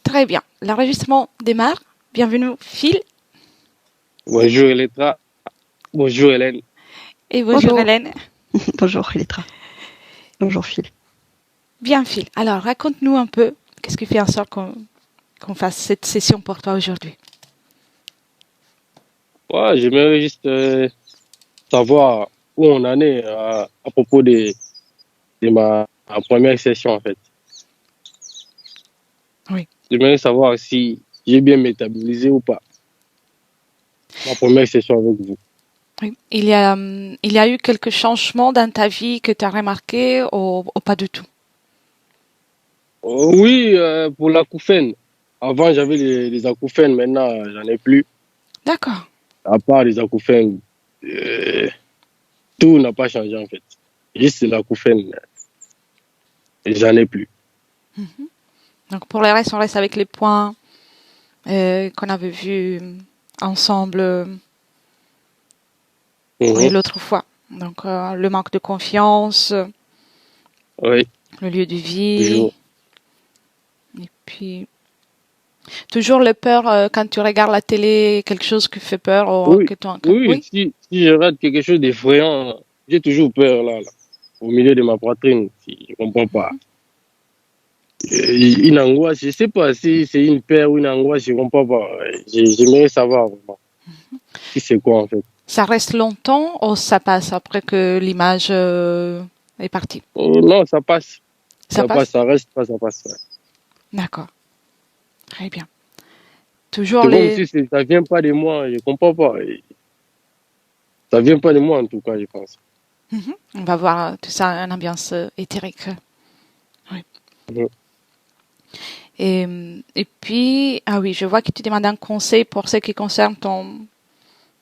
Très bien. L'enregistrement démarre. Bienvenue, Phil. Bonjour Elettra. Bonjour Hélène. Et bonjour Hélène. Bonjour Elettra. Bonjour Phil. Bien Phil. Alors, raconte-nous un peu qu'est-ce qui fait en sorte qu'on fasse cette session pour toi aujourd'hui. Ouais, j'aimerais juste savoir où on en est à propos de ma première session en fait. Oui. J'aimerais savoir si j'ai bien métabolisé ou pas ma première session avec vous. Oui. Il y a eu quelques changements dans ta vie que tu as remarqué ou pas du tout? Oui, pour l'acouphène. Avant, j'avais les acouphènes, maintenant, j'en ai plus. D'accord. À part les acouphènes, tout n'a pas changé en fait. Juste l'acouphène, j'en ai plus. Mm-hmm. Donc pour le reste, on reste avec les points qu'on avait vus ensemble l'autre fois. Donc le manque de confiance, oui. Le lieu de vie, et puis toujours la peur quand tu regardes la télé, quelque chose qui fait peur. Ou oui. Si je rate quelque chose d'effrayant, j'ai toujours peur là, au milieu de ma poitrine. Si je ne comprends pas. Une angoisse, je ne sais pas si c'est une peur ou une angoisse, je ne comprends pas. J'aimerais savoir vraiment. Si c'est quoi en fait. Ça reste longtemps ou ça passe après que l'image est partie? Non, ça passe. Ça passe? Ça reste pas, ça passe. Ouais. D'accord. Très bien. Toujours c'est comme si ça ne vient pas de moi, je ne comprends pas. Ça ne vient pas de moi en tout cas, je pense. Mm-hmm. On va voir tout ça, une ambiance éthérique. Oui. Mm-hmm. Et puis, ah oui, je vois que tu demandes un conseil pour ce qui concerne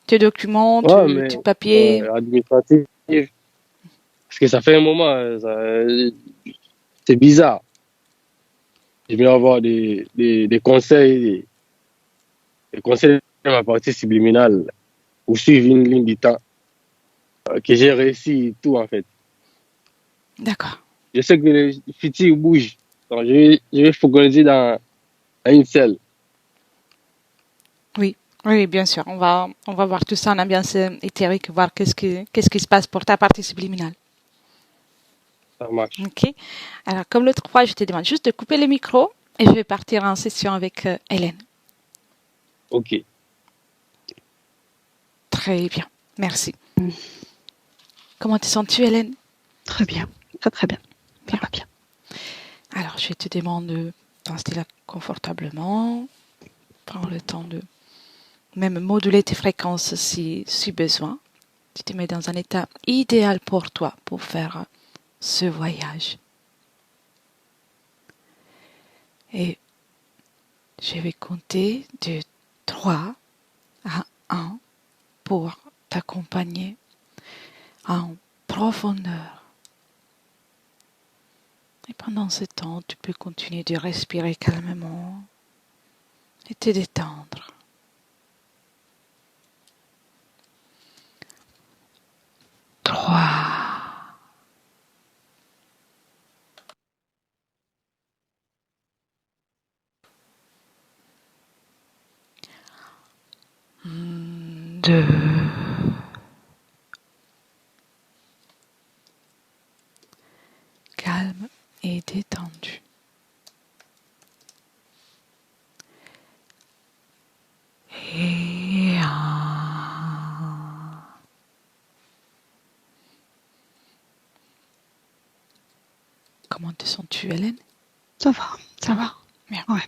tes documents, tes papiers. Administratifs. Parce que ça fait un moment, c'est bizarre. Je vais avoir des conseils, des conseils de ma partie subliminale pour suivre une ligne du temps que j'ai réussi tout en fait. D'accord. Je sais que les futurs bougent. Donc je vais focaliser dans une seule. Oui, bien sûr. On va voir tout ça en ambiance éthérique, voir qu'est-ce qui se passe pour ta partie subliminale. Ça marche. Ok. Alors, comme l'autre fois, je te demande juste de couper le micro et je vais partir en session avec Hélène. Ok. Très bien. Merci. Comment te sens-tu, Hélène? Très bien. Très bien. Ça va bien. Alors, je te demande de t'installer confortablement. Prends le temps de même moduler tes fréquences si besoin. Tu te mets dans un état idéal pour toi pour faire ce voyage. Et je vais compter de 3 à 1 pour t'accompagner en profondeur. Et pendant ce temps, tu peux continuer de respirer calmement et te détendre. 3. 2. Calme et détendu. Et 1. Comment te sens-tu, Hélène? Ça va. Bien. Ouais.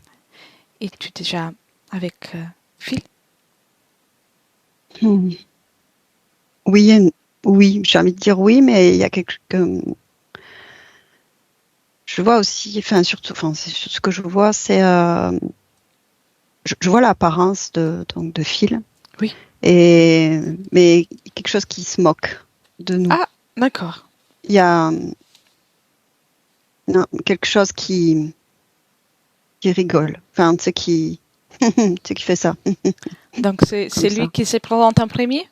Et tu es déjà avec Phil? Oui, j'ai envie de dire oui, mais il y a quelque chose. Je vois aussi, surtout ce que je vois, c'est je vois l'apparence de Phil. Oui. Mais quelque chose qui se moque de nous. Ah, d'accord. Il y a quelque chose qui rigole. Enfin, tu sais qui fait ça. Donc c'est lui qui se présente en premier?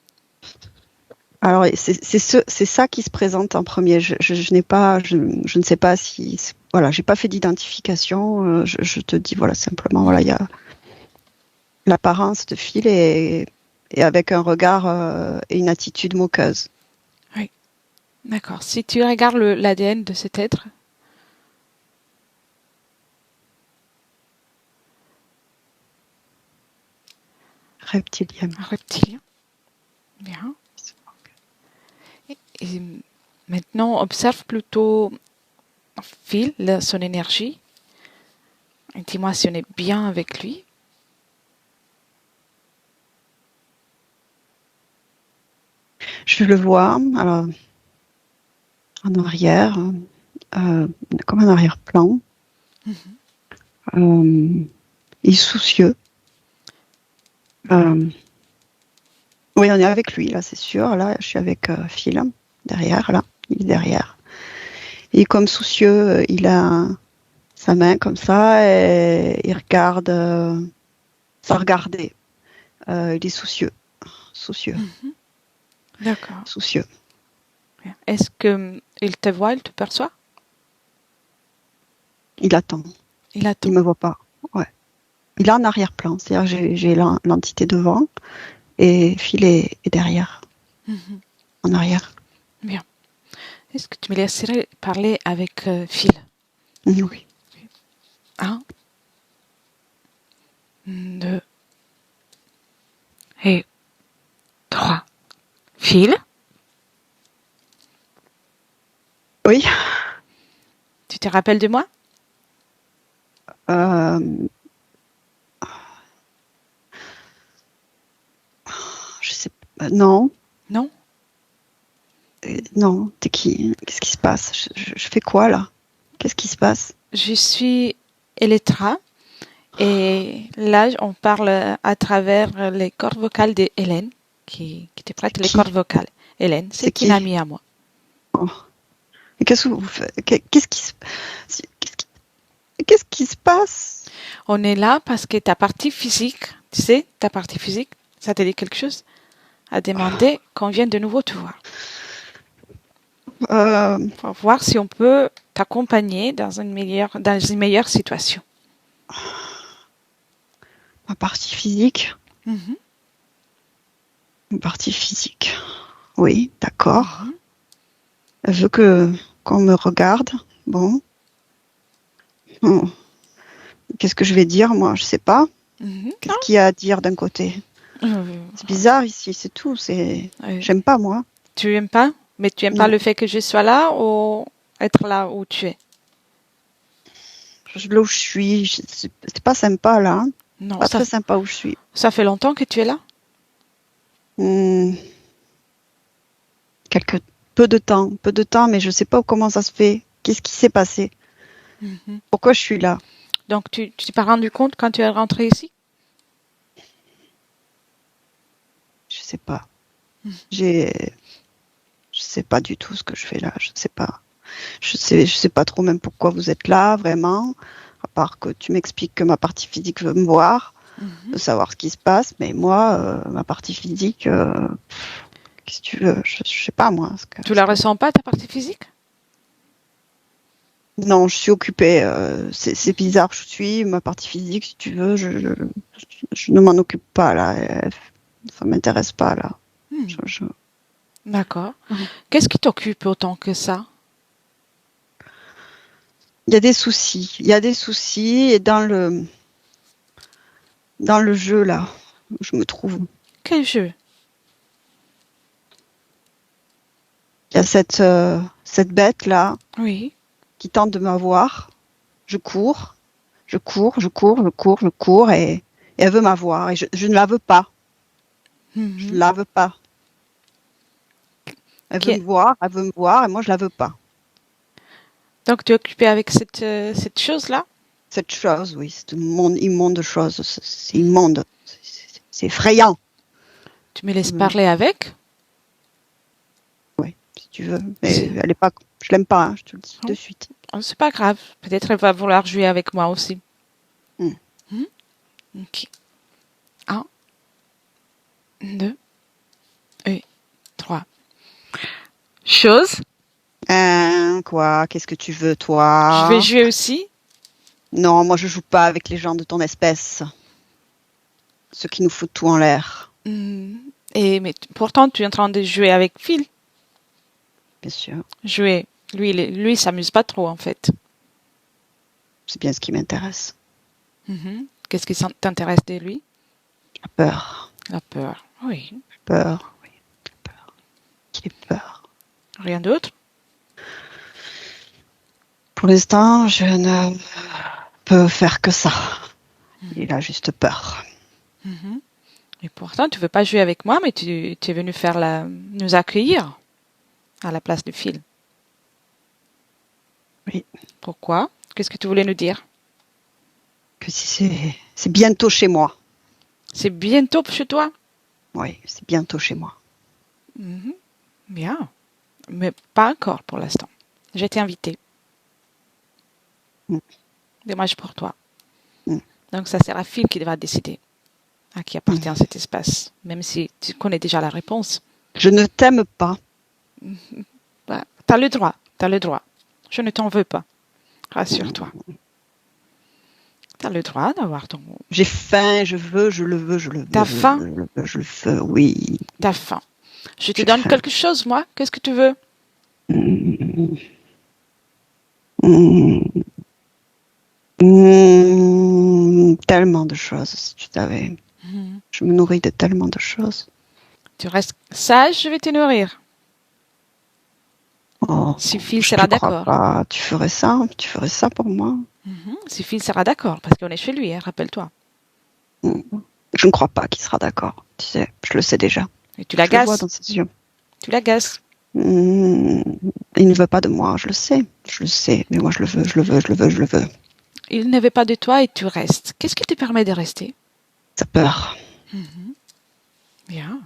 Alors c'est ça qui se présente en premier. Je ne sais pas si voilà, j'ai pas fait d'identification. Je te dis, voilà, simplement, voilà, il y a l'apparence de Phil et avec un regard et une attitude moqueuse. Oui, d'accord. Si tu regardes l'ADN de cet être, Reptilien. un reptilien, bien. Et maintenant, observe plutôt Phil, son énergie. Et dis-moi si on est bien avec lui. Je le vois, alors, en arrière, comme un arrière-plan. Il est soucieux. Oui, on est avec lui, là, c'est sûr. Là, je suis avec Phil, derrière, là. Il est derrière. Il est comme soucieux. Il a sa main comme ça et il regarde sans regarder. Il est soucieux. Soucieux. D'accord. Soucieux. Bien. Est-ce qu'il te voit, il te perçoit? Il attend. Il attend. Il me voit pas. Ouais. Il est en arrière-plan. C'est-à-dire que j'ai l'entité devant et Phil est derrière. En arrière. Bien. Est-ce que tu me laisserais parler avec Phil? Oui. 1, 2 et 3. Phil, Oui. tu te rappelles de moi? Euh, je sais pas. Non. Non? Non. T'es qui? Qu'est-ce qui se passe? Je fais quoi là? Qu'est-ce qui se passe? Je suis Elettra et là, on parle à travers les cordes vocales de Hélène qui te prête les Qui? cordes vocales. Hélène, C'est c'est une qui? amie à moi. Oh. Et qu'est-ce que vous faites? Qu'est-ce qui se passe? On est là parce que ta partie physique, tu sais, ta partie physique, ça te dit quelque chose? A demandé qu'on vienne de nouveau te voir. Euh, Pour voir si on peut t'accompagner dans une meilleure situation. Ma partie physique. Mhm. Une partie physique. Oui, d'accord. Elle veut qu'on me regarde. Bon. Hmm. Qu'est-ce que je vais dire, moi? Je sais pas. Mhm. Qu'est-ce qu'il y a à dire d'un côté? Euh, C'est bizarre ici, c'est tout. J'aime pas, moi. Tu aimes pas? Mais tu aimes pas Non. le fait que je sois là ou être là où tu es? Là où je suis, c'est pas sympa, là. Hein. Non, Pas très sympa où je suis. ça fait longtemps que tu es là? Hmm. Peu de temps, mais je sais pas comment ça se fait. Qu'est-ce qui s'est passé? Mhm. Pourquoi je suis là? Donc tu t'es pas rendu compte quand tu es rentré ici? Je sais pas. Je sais pas du tout ce que je fais là. Je sais pas. Je sais pas trop même pourquoi vous êtes là, vraiment. À part que tu m'expliques que ma partie physique veut me voir, de savoir ce qui se passe. Mais moi, ma partie physique, qu'est-ce que tu veux? Je sais pas, moi. Tu la ressens pas, ta partie physique? Non, je suis occupée. C'est bizarre, je suis. Ma partie physique, si tu veux, je ne m'en occupe pas, là. Ça m'intéresse pas, là. D'accord. Qu'est-ce qui t'occupe autant que ça? Il y a des soucis. Il y a des soucis. Et dans le jeu, là, où je me trouve, Quel jeu? il y a cette bête-là Oui. qui tente de m'avoir. Je cours, je cours, je cours, je cours, je cours et elle veut m'avoir. Et je ne la veux pas. Je ne Mhm. la veux pas. Elle veut Qui- me voir, elle veut me voir et moi, je la veux pas. Donc tu es occupé avec cette chose-là? Cette chose, oui, c'est une immonde chose. C'est immonde. C'est effrayant. Tu me laisses Mm. parler avec? Oui, si tu veux. Mais C'est elle est pas. Je l'aime pas, hein, je te le dis de oh, suite. c'est pas grave. Peut-être elle va vouloir jouer avec moi aussi. Mm. Hmm? Ok. 1, 2 et 3. Chose, Hein, quoi? Qu'est-ce que tu veux, Je toi? vais jouer aussi. Non, moi je joue pas avec les gens de ton espèce. Ceux qui nous foutent tout en l'air, Hmm. Mais pourtant, tu es en train de jouer avec Phil. bien sûr. Jouer. Lui, il s'amuse pas trop, en fait. C'est bien ce qui m'intéresse. Mhm. Qu'est-ce qui t'intéresse de lui? La peur. La peur. Oui. Peur. Oui, la peur. Qu'il ait peur. Rien d'autre? Pour l'instant, je ne peux faire que ça. Il a juste peur. Mhm. Et pourtant, tu veux pas jouer avec moi, mais tu es venu nous accueillir à la place de Phil. Oui. Pourquoi? Qu'est-ce que tu voulais nous dire? Que si c'est bientôt chez moi. C'est bientôt chez toi? Oui, c'est bientôt chez moi. Mhm. Bien. Mais pas encore pour l'instant. J'ai été invitée. Mm. Dommage pour toi. Mm. Donc ça sera Phil qui va décider à qui appartient cet espace, même si tu connais déjà la réponse. Je ne t'aime pas. Bah, t'as le droit, t'as le droit. Je ne t'en veux pas. Rassure-toi. T'as le droit d'avoir ton... J'ai faim, je veux, je le veux, je le veux. T'as faim? Je le veux, oui. T'as faim. Je te J'ai donne faim. quelque chose, moi. Qu'est-ce que tu veux? Mm. Mm. Mm. Tellement de choses, si tu savais. Mhm. Je me nourris de tellement de choses. Tu restes sage, je vais te nourrir. Oh, Si Phil je sera te crois d'accord. pas. Tu ferais ça pour moi. Mhm. Si Phil sera d'accord, parce qu'on est chez lui, hein, rappelle-toi. Mm. Je ne crois pas qu'il sera d'accord. Tu sais, je le sais déjà. Et tu Je le vois l'agaces. dans ses yeux. Tu l'agaces. Mm. Il ne veut pas de moi, je le sais. Je le sais, mais moi je le veux, je le veux, je le veux, je le veux. Il ne veut pas de toi et tu restes. Qu'est-ce qui te permet de rester? Sa peur, Mhm. Bien.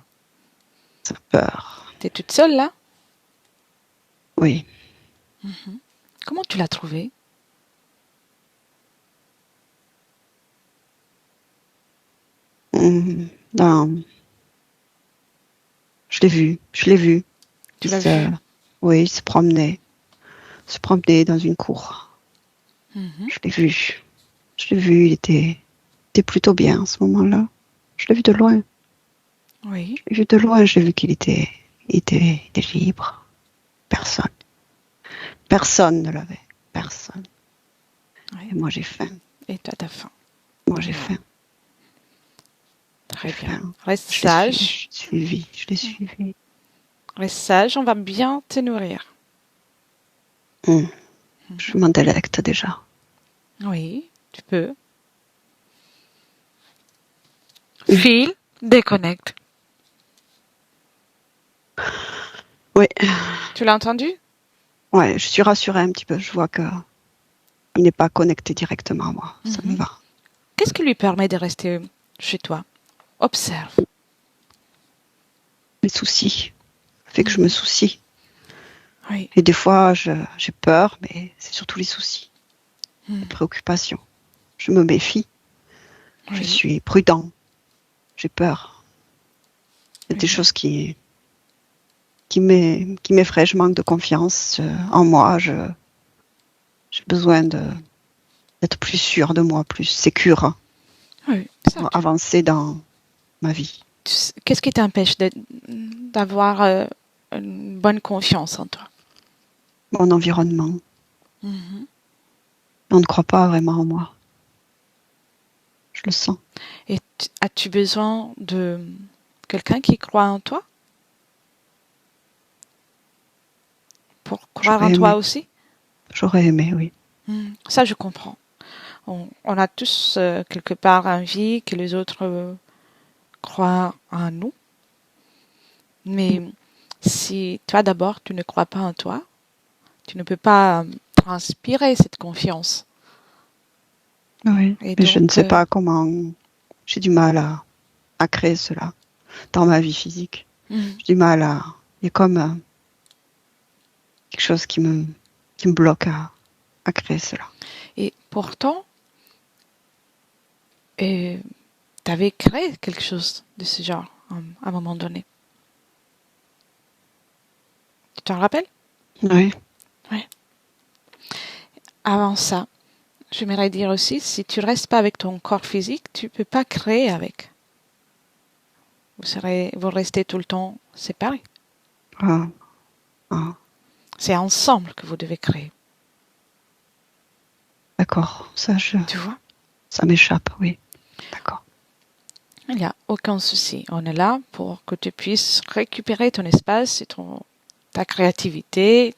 sa peur. T'es toute seule là? Oui. Comment tu l'as trouvé? Mm. Non. Je l'ai vu, je l'ai vu. Tu l'as vu? Oui, il se promenait dans une cour. Mhm. Je l'ai vu, était plutôt bien à ce moment-là. Je l'ai vu de loin. Oui. Je l'ai vu de loin, j'ai vu qu'il était libre. Personne ne l'avait. Personne. Oui. Et moi j'ai faim. Et toi, t'as faim. Moi j'ai faim. Très J'ai bien. faim. Reste Je l'ai sage. suivi, je l'ai suivi. Reste sage, on va bien te nourrir. Mm. Je m'en délecte déjà. Oui, tu peux. Mm. Phil, déconnecte. Oui, Tu l'as entendu? ouais, je suis rassurée un petit peu. Je vois que il n'est pas connecté directement à moi. Ça me va. Qu'est-ce qui lui permet de rester chez toi? Observe. Les soucis. Ça fait que je me soucie. Oui. Et des fois, j'ai peur, mais c'est surtout les soucis, les préoccupations. Je me méfie. Je Oui. suis prudent. J'ai peur. Il y a des Oui. choses qui m'effraient. Je manque de confiance en moi. J'ai besoin d'être plus sûre de moi, plus sécure, Oui. Ça, pour avancer dans ma vie. qu'est-ce qui t'empêche d'avoir une bonne confiance en toi? Mon environnement. Mhm. On ne croit pas vraiment en moi. Je le sens. Et as-tu besoin de quelqu'un qui croit en toi pour croire en J'aurais toi aimé. aussi? J'aurais aimé, oui. Ça, je comprends. On a tous quelque part envie que les autres croient en nous. Mais si toi d'abord, tu ne crois pas en toi, tu ne peux pas transpirer cette confiance. Oui. Et Mais je ne donc, sais pas comment. J'ai du mal à créer cela dans ma vie physique. J'ai du mal à. Il y a comme quelque chose qui me bloque à créer cela. et pourtant, tu avais créé quelque chose de ce genre à un moment donné. Tu t'en rappelles? Oui. Avant ça, j'aimerais dire aussi, si tu restes pas avec ton corps physique, tu peux pas créer avec. Vous restez tout le temps séparés. Ah, ah, C'est ensemble que vous devez créer. d'accord, Tu vois? ça m'échappe, oui. D'accord. Il n'y a aucun souci. On est là pour que tu puisses récupérer ton espace et ta créativité,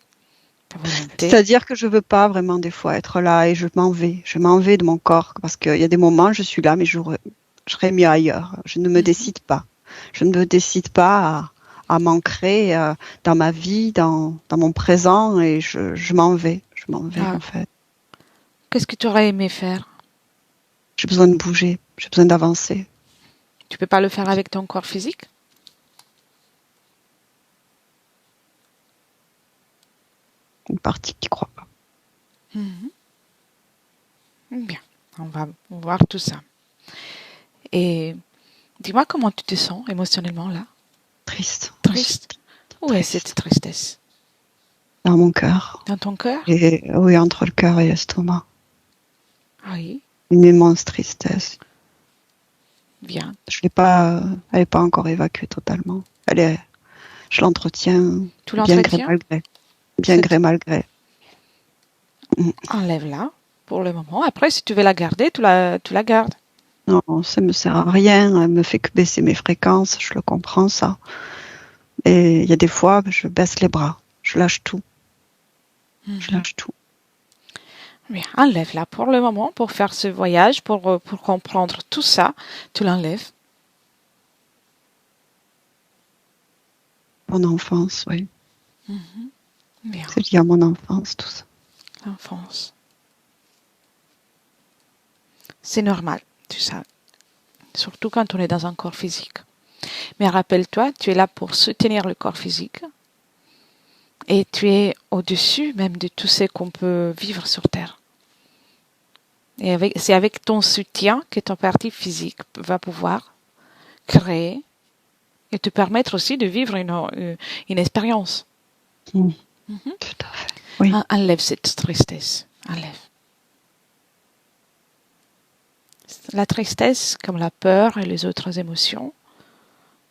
ta volonté. C'est-à-dire que je veux pas vraiment des fois être là et je m'en vais. Je m'en vais de mon corps parce qu'il y a des moments, je suis là, mais je serais mieux ailleurs. Je ne me décide pas. Je ne me décide pas à m'ancrer dans ma vie, dans mon présent et je m'en vais. Je m'en vais en fait. Qu'est-ce que tu aurais aimé faire? J'ai besoin de bouger. J'ai besoin d'avancer. Tu peux pas le faire avec ton corps physique? Une partie qui croit pas. Bien, on va voir tout ça. Et dis-moi comment tu te sens émotionnellement là? Triste. Triste? Où est cette tristesse? Dans mon cœur. Dans ton cœur? Et, oui, entre le cœur et l'estomac. Oui. Une immense tristesse. Bien. Elle n'est pas encore évacuée totalement. Je l'entretiens bien gré malgré. Bien gré malgré. Enlève-la pour le moment. Après, si tu veux la garder, tu la gardes. Non, ça me sert à rien. Elle me fait que baisser mes fréquences. Je le comprends, ça. Et il y a des fois, je baisse les bras. Je lâche tout. Je lâche tout. Bien, enlève-la pour le moment, pour faire ce voyage, pour comprendre tout ça. Tu l'enlèves. Mon enfance, oui. Bien. C'est lié à mon enfance, tout ça. L'enfance. C'est normal, tu sais. Surtout quand on est dans un corps physique. Mais rappelle-toi, tu es là pour soutenir le corps physique. Et tu es au-dessus même de tout ce qu'on peut vivre sur Terre. Et c'est avec ton soutien que ton partie physique va pouvoir créer et te permettre aussi de vivre une expérience. Tout à fait. Oui. Enlève cette tristesse. Enlève. La tristesse, comme la peur et les autres émotions,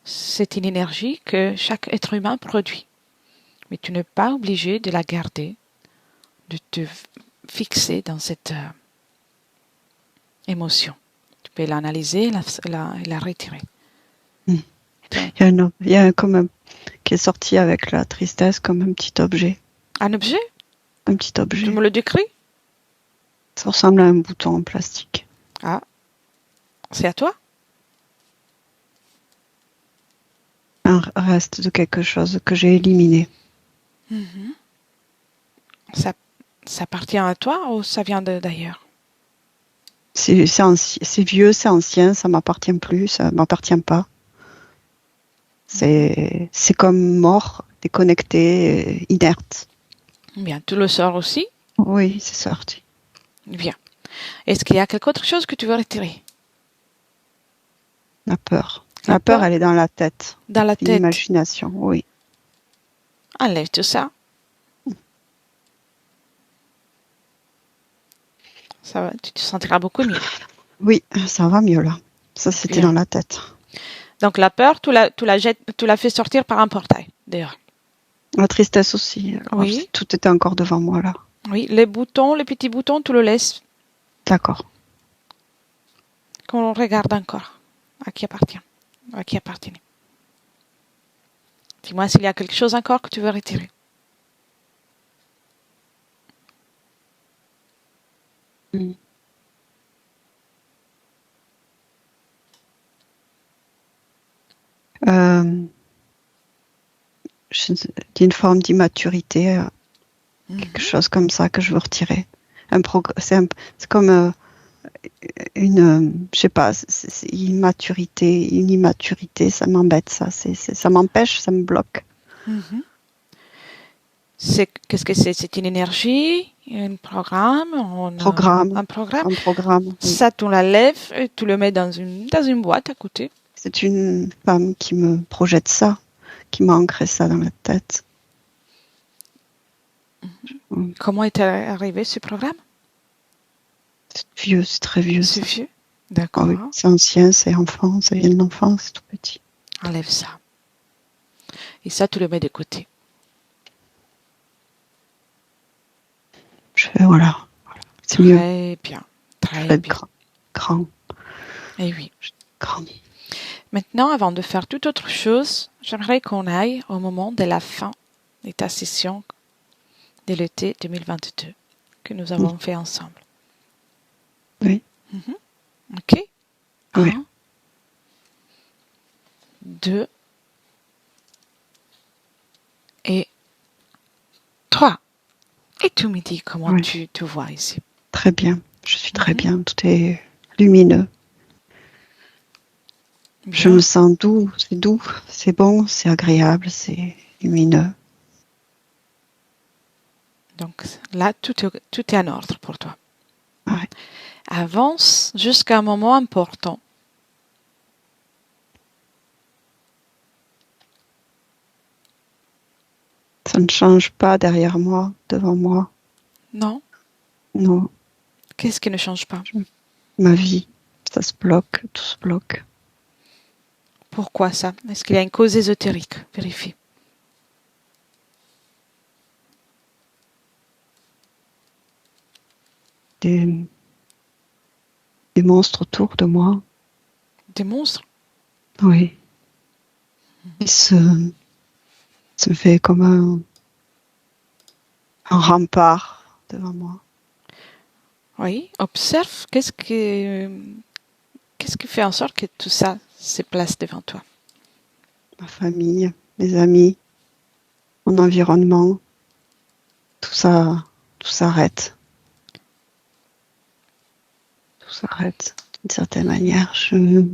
c'est une énergie que chaque être humain produit. Mais tu n'es pas obligé de la garder, de te fixer dans cette émotion. Tu peux l'analyser et la retirer. Il y a comme qui est sorti avec la tristesse comme un petit objet. Un objet? Un petit objet. Tu me le décris? Ça ressemble à un bouton en plastique. Ah, c'est à toi? Un reste de quelque chose que j'ai éliminé. Ça appartient à toi ou ça vient d'ailleurs? C'est vieux, c'est ancien, ça m'appartient plus, ça m'appartient pas. C'est comme mort, déconnecté, inerte. Bien, tu le sors aussi? Oui, c'est sorti. Bien. Est-ce qu'il y a quelque autre chose que tu veux retirer? La peur. La peur, elle est dans la tête. Dans la tête. L'imagination, oui. Enlève tout ça. Ça va, tu te sentiras beaucoup mieux. Oui, ça va mieux là. Ça, c'était dans la tête. Donc la peur, tu l'as fait sortir par un portail, d'ailleurs. La tristesse aussi. Oui. Tout était encore devant moi là. Oui, les petits boutons, tu le laisses. D'accord. Qu'on regarde encore. À qui appartient? À qui appartenait? Dis-moi s'il y a quelque chose encore que tu veux retirer. D'une forme d'immaturité, quelque chose comme ça que je veux retirer. C'est comme une, je sais pas, c'est une immaturité, ça m'embête, ça m'empêche, ça me bloque. Qu'est-ce que c'est? C'est une énergie, un programme, un programme. Un programme. Oui. Ça, tu l'enlèves et tu le mets dans une boîte à côté. C'est une femme qui me projette ça, qui m'a ancré ça dans la tête. Comment est arrivé ce programme? C'est vieux, c'est très vieux. C'est Ça. vieux. Ah D'accord. oui, c'est ancien, c'est enfant, ça vient de l'enfance, c'est tout petit. Enlève ça. Et ça, tu le mets de côté. Voilà. C'est mieux. Très bien. Je Très vais être bien. grand. Et oui. Grand. Maintenant, avant de faire toute autre chose, j'aimerais qu'on aille au moment de la fin de ta session de l'été 2022 que nous avons fait ensemble. Oui. Ok? Oui. 1, 2 et 3. Et tu me dis comment Oui. tu te vois ici. Très bien. Je suis très bien. Tout est lumineux. Je Bien. me sens doux. C'est bon, c'est agréable, c'est lumineux. Donc là, tout est en ordre pour toi. Ouais. Avance jusqu'à un moment important. Ça ne change pas derrière moi, devant moi. Non? Non, Qu'est-ce qui ne change pas? ma vie, ça se bloque, tout se bloque. Pourquoi ça? Est-ce qu'il y a une cause ésotérique? Vérifie. Des monstres autour de moi, Des monstres? oui. Et se fait comme un rempart devant moi. Oui. Observe qu'est-ce qui fait en sorte que tout ça se place devant toi. Ma famille, mes amis, mon environnement, tout s'arrête. Tout s'arrête d'une certaine manière. Je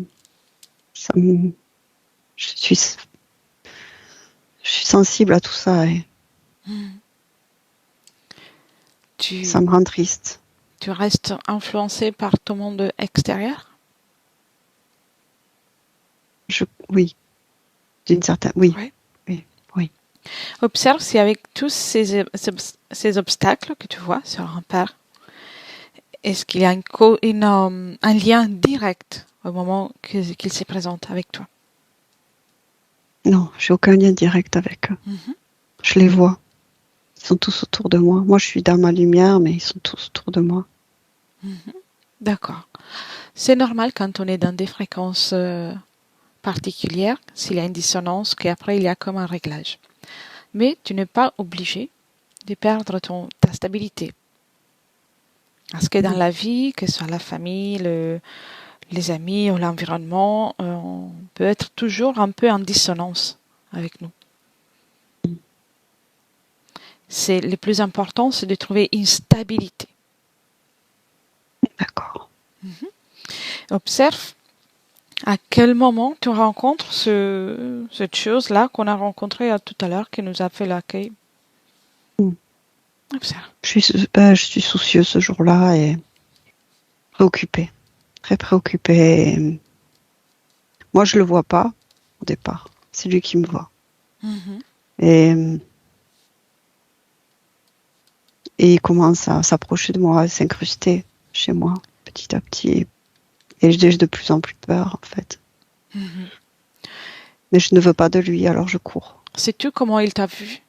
suis sensible à tout ça et ça me rend triste. Tu restes influencé par ton monde extérieur? Oui, d'une certaine. Oui. Ouais. Oui. Observe si avec tous ces obstacles que tu vois sur un père, est-ce qu'il y a un lien direct au moment qu'il se présente avec toi? Non, j'ai aucun lien direct avec eux. Je les vois. Ils sont tous autour de moi. Moi, je suis dans ma lumière, mais ils sont tous autour de moi. D'accord. C'est normal quand on est dans des fréquences particulières, s'il y a une dissonance, qu'après il y a comme un réglage. Mais tu n'es pas obligé de perdre ta stabilité. Parce que dans la vie, que ce soit la famille, les amis ou l'environnement, on peut être toujours un peu en dissonance avec nous. Le plus important, c'est de trouver une stabilité. D'accord. Observe à quel moment tu rencontres cette chose-là qu'on a rencontrée tout à l'heure, qui nous a fait l'accueil. Observe. Je suis soucieuse ce jour-là et préoccupée. Très préoccupée. Moi, je le vois pas au départ. C'est lui qui me voit. Et il commence à s'approcher de moi, à s'incruster chez moi, petit à petit. Et j'ai de plus en plus peur, en fait. Mais je ne veux pas de lui, alors je cours. Sais-tu comment il t'a vu?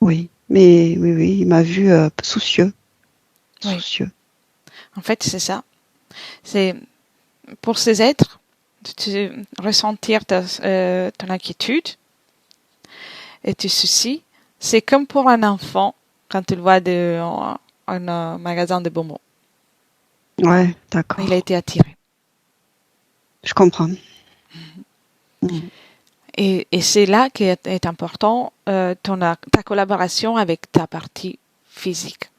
Oui, oui, il m'a vu soucieux. Oui. Soucieux. En fait, c'est ça. C'est pour ces êtres, de ressentir ton inquiétude et tes soucis. C'est comme pour un enfant quand il voit un magasin de bonbons. Ouais, d'accord. Il a été attiré. Je comprends. Et c'est là qu'est important ta collaboration avec ta partie physique.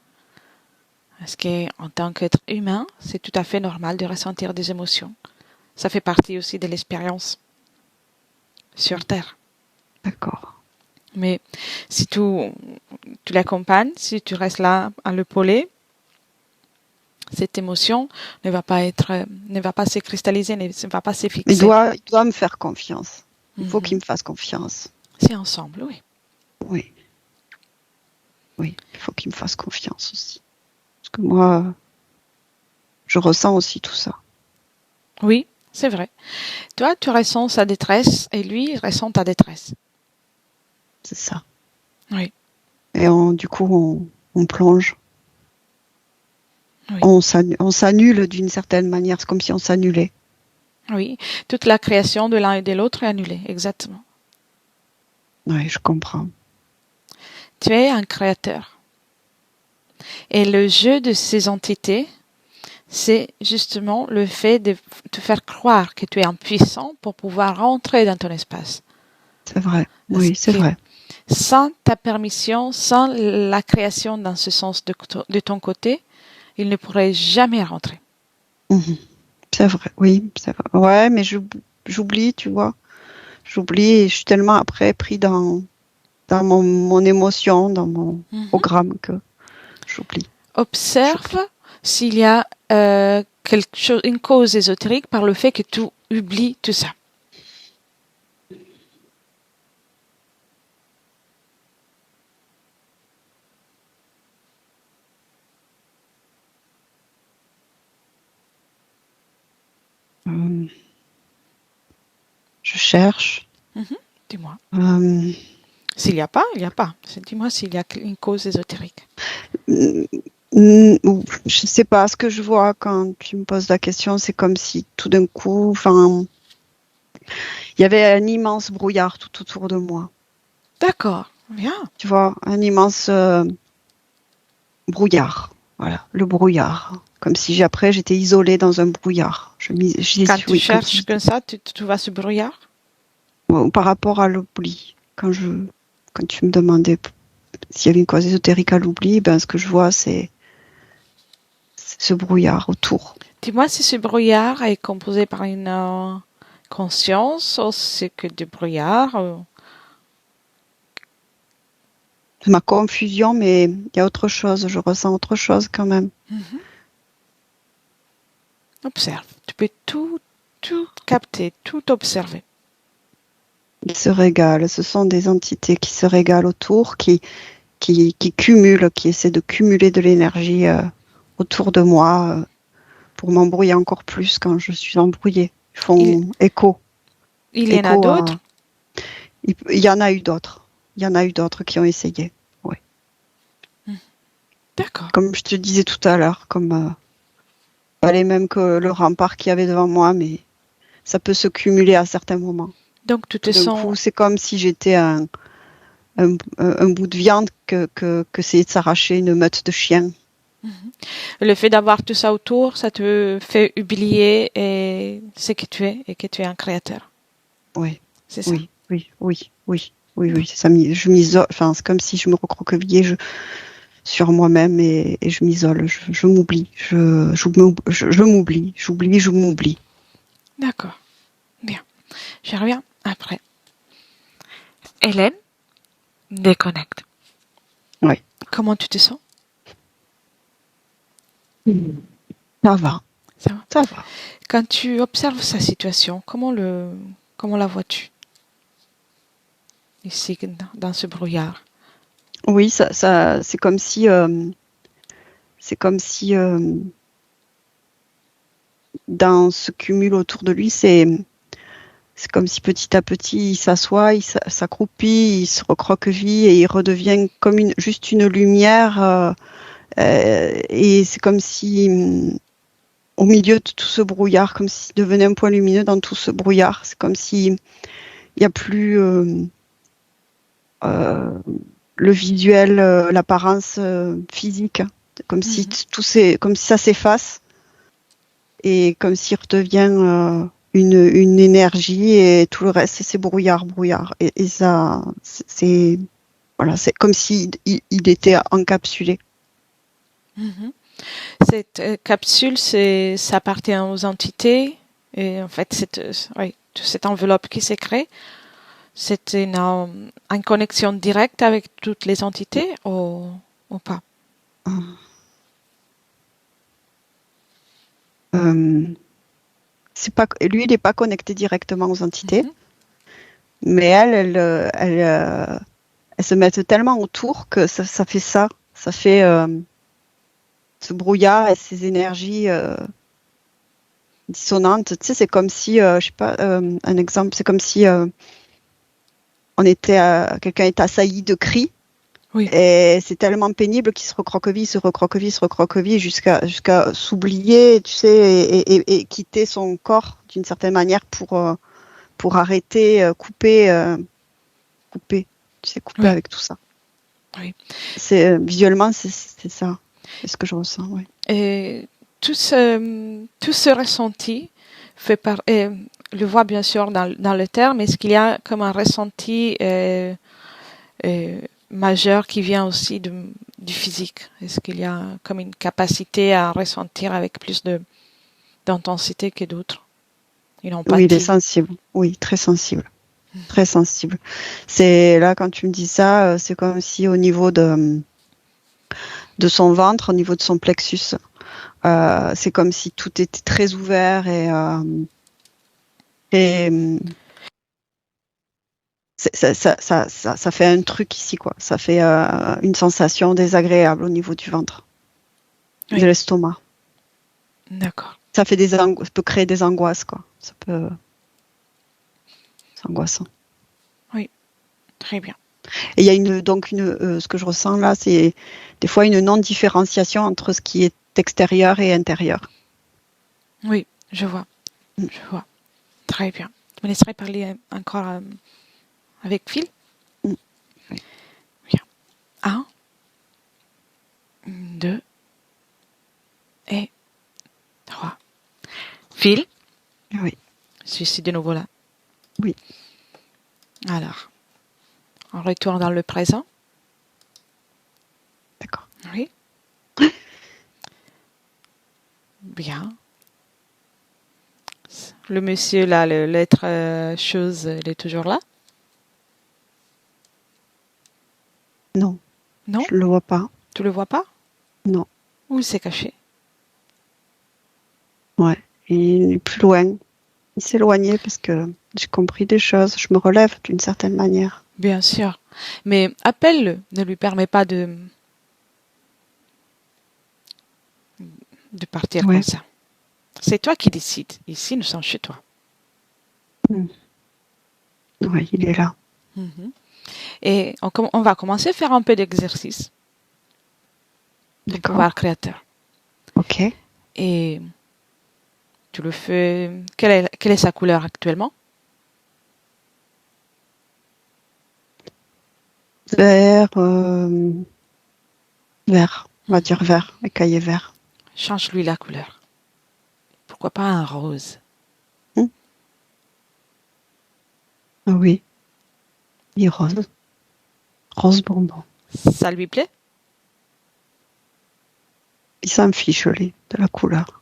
Parce qu'en tant qu'être humain, c'est tout à fait normal de ressentir des émotions. Ça fait partie aussi de l'expérience sur Terre. D'accord. Mais si tu l'accompagnes, si tu restes là à l'épauler, cette émotion ne va pas se cristalliser, ne va pas se fixer. Il doit me faire confiance. Il faut qu'il me fasse confiance. C'est ensemble, oui. Oui. Oui, il faut qu'il me fasse confiance aussi. Parce que moi, je ressens aussi tout ça. Oui, c'est vrai. Toi, tu ressens sa détresse et lui, il ressent ta détresse. C'est ça. Oui. Et du coup, on plonge. Oui. On s'annule d'une certaine manière. C'est comme si on s'annulait. Oui, toute la création de l'un et de l'autre est annulée, exactement. Oui, je comprends. Tu es un créateur. Et le jeu de ces entités, c'est justement le fait de te faire croire que tu es impuissant pour pouvoir rentrer dans ton espace. C'est vrai. Oui, c'est vrai. Sans ta permission, sans la création dans ce sens de ton côté, il ne pourrait jamais rentrer. C'est vrai, oui. C'est vrai. Ouais, mais j'oublie, tu vois. J'oublie et je suis tellement après pris dans mon émotion, dans mon programme que j'oublie. Observe s'il y a quelque chose, une cause ésotérique par le fait que tu oublies tout ça. Je cherche. Dis-moi. S'il n'y a pas, il n'y a pas. Dis-moi s'il y a une cause ésotérique. Je sais pas, ce que je vois quand tu me poses la question, c'est comme si tout d'un coup, il y avait un immense brouillard tout autour de moi. D'accord, bien. Tu vois, un immense brouillard. Voilà, le brouillard. Comme si après j'étais isolée dans un brouillard. Quand tu cherches comme ça, tu vois ce brouillard? Par rapport à l'oubli. Quand tu me demandais s'il y avait une cause ésotérique à l'oubli, ben ce que je vois c'est ce brouillard autour. Dis-moi si ce brouillard est composé par une conscience ou c'est que du brouillard. C'est ma confusion, mais il y a autre chose. Je ressens autre chose quand même. Observe. Tu peux tout capter, tout observer. Ils se régalent. Ce sont des entités qui se régalent autour, qui cumulent, qui essaient de cumuler de l'énergie autour de moi pour m'embrouiller encore plus quand je suis embrouillée. Ils font écho. Il y en a d'autres? Il y en a eu d'autres. Il y en a eu d'autres qui ont essayé. Oui. D'accord. Comme je te disais tout à l'heure, pas les mêmes que le rempart qu'il y avait devant moi, mais ça peut se cumuler à certains moments. Donc tu te sens. Coup, c'est comme si j'étais un bout de viande que c'est de s'arracher une meute de chiens. Le fait d'avoir tout ça autour, ça te fait oublier ce que tu es et que tu es un créateur. Oui. C'est ça. Oui. Ça, je m'isole. Enfin, c'est comme si je me recroquevillais sur moi-même et je m'isole. Je m'oublie. Je m'oublie. Je m'oublie. D'accord. Bien. Je reviens après. Hélène, déconnecte. Oui. Comment tu te sens? Ça va. Ça va. Quand tu observes sa situation, comment la vois-tu ici dans ce brouillard? Oui, ça c'est comme si dans ce cumul autour de lui, c'est comme si petit à petit il s'assoit, il s'accroupit, il se recroqueville et il redevient comme juste une lumière. Et c'est comme si au milieu de tout ce brouillard, comme s'il devenait un point lumineux dans tout ce brouillard. C'est comme si il n'y a plus le visuel, l'apparence physique, comme si comme si ça s'efface et comme s'il redevient une énergie et tout le reste c'est brouillard. Et ça, c'est comme si il était encapsulé. Cette capsule, ça appartient aux entités. Et en fait, cette enveloppe qui s'est créée, c'est une connexion directe avec toutes les entités ou pas? Lui, il n'est pas connecté directement aux entités, mais elle elles se mettent tellement autour que ça fait ça. Ça fait ce brouillard et ces énergies dissonantes. Tu sais, c'est comme si, je sais pas, un exemple, c'est comme si quelqu'un est assailli de cris. Oui. Et c'est tellement pénible qu'il se recroqueville jusqu'à s'oublier, tu sais, et quitter son corps d'une certaine manière pour arrêter, couper, tu sais, couper Oui. avec tout ça. Oui. Visuellement, c'est ça. C'est ce que je ressens, oui. Et tout ce ressenti fait le voit bien sûr dans le terme. Est-ce qu'il y a comme un ressenti majeur qui vient aussi du physique? Est-ce qu'il y a comme une capacité à ressentir avec plus d'intensité que d'autres? Une empathie? Oui, il est sensible. Oui, très sensible. Très sensible. C'est là, quand tu me dis ça, c'est comme si au niveau de son ventre, au niveau de son plexus, c'est comme si tout était très ouvert et ça fait un truc ici, quoi. Ça fait une sensation désagréable au niveau du ventre, Oui. de l'estomac. D'accord. Ça fait peut créer des angoisses, quoi. C'est angoissant. Oui, très bien. Et il y a ce que je ressens là, c'est des fois une non-différenciation entre ce qui est extérieur et intérieur. Oui, je vois. Très bien. Je me laisserai parler encore avec Phil. Oui. Bien. 1, 2 et 3. Phil, Oui. je suis de nouveau là. Oui. Alors, on retourne dans le présent. D'accord. Oui. Bien. Le monsieur là, l'être chose, il est toujours là? Non. Non? Je le vois pas. Tu le vois pas? Non. Où il s'est caché? Ouais. Il est plus loin. Il s'est éloigné parce que j'ai compris des choses. Je me relève d'une certaine manière. Bien sûr. Mais appelle-le. Ne lui permets pas de partir Ouais. comme ça. C'est toi qui décides. Ici, nous sommes chez toi. Ouais, il est là. Et on va commencer à faire un peu d'exercice de D'accord. pouvoir créateur. Ok. Et tu le fais. Quelle est sa couleur actuellement? Vert. Vert. On va dire vert. Écaillé vert. Change-lui la couleur. Pourquoi pas un rose? Ah oui. Il est rose. Rose bonbon. Ça lui plaît? Il s'en fiche, lui, de la couleur.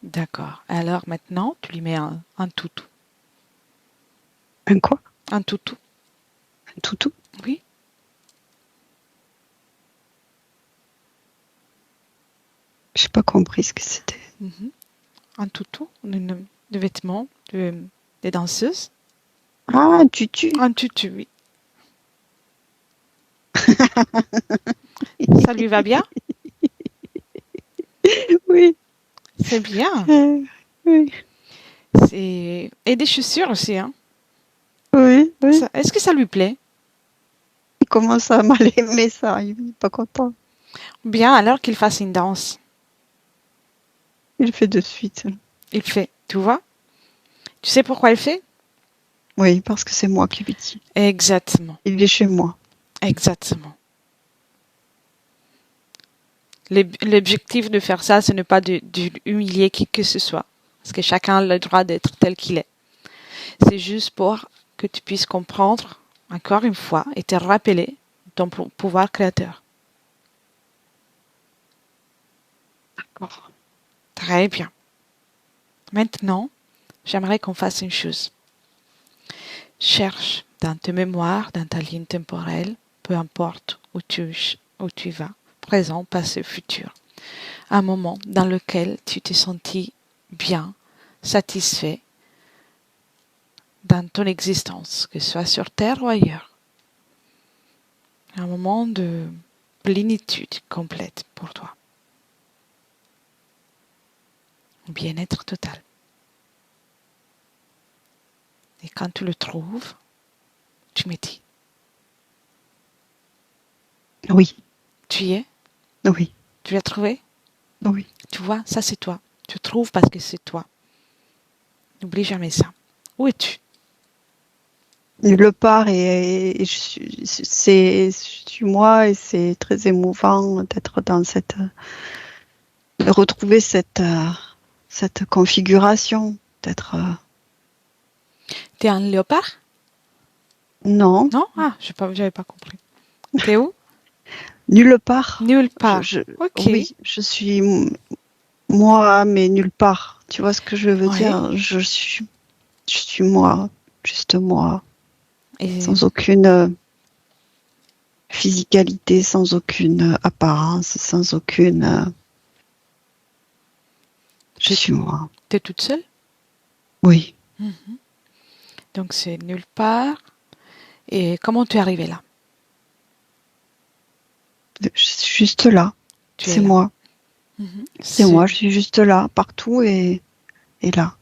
D'accord. Alors maintenant, tu lui mets un toutou. Un quoi? Un toutou. Un toutou? Oui. J'ai pas compris ce que c'était. Un toutou, de vêtements, des danseuses. Ah, un tutu. Un tutu, oui. Ça lui va bien? Oui. C'est bien. Oui. Et des chaussures aussi, hein. Oui. Est-ce que ça lui plaît? Il commence à mal aimer ça. Il est pas content. Bien, alors qu'il fasse une danse. Il le fait de suite. Il fait, tu vois? Tu sais pourquoi il fait? Oui, parce que c'est moi qui lui dis. Exactement. Il est chez moi. Exactement. L'objectif de faire ça, ce n'est pas de humilier qui que ce soit. Parce que chacun a le droit d'être tel qu'il est. C'est juste pour que tu puisses comprendre, encore une fois, et te rappeler ton pouvoir créateur. D'accord. Très bien. Maintenant, j'aimerais qu'on fasse une chose. Cherche dans tes mémoires, dans ta ligne temporelle, peu importe où tu vas, présent, passé, futur, un moment dans lequel tu t'es senti bien, satisfait dans ton existence, que ce soit sur Terre ou ailleurs. Un moment de plénitude complète pour toi. Bien-être total. Et quand tu le trouves, tu me dis. Oui, Tu y es? oui, Tu l'as trouvé? oui. Tu vois, ça c'est toi. Tu trouves parce que c'est toi. N'oublie jamais ça. Où es-tu? Le part et je suis moi et c'est très émouvant d'être dans de retrouver cette configuration, d'être T'es un léopard? non, Non? Ah, j'avais pas compris. T'es où? nulle part. Nulle part. Ok. Oui, je suis moi, mais nulle part. Tu vois ce que je veux Oui. dire? Je suis moi, juste moi, Et sans aucune physicalité, sans aucune apparence, sans aucune. Je suis moi. t'es toute seule? Oui. Donc c'est nulle part. Et comment tu es arrivée là? Je suis juste là. Tu es C'est là. moi. Mhm. C'est moi. Je suis juste là, partout et là.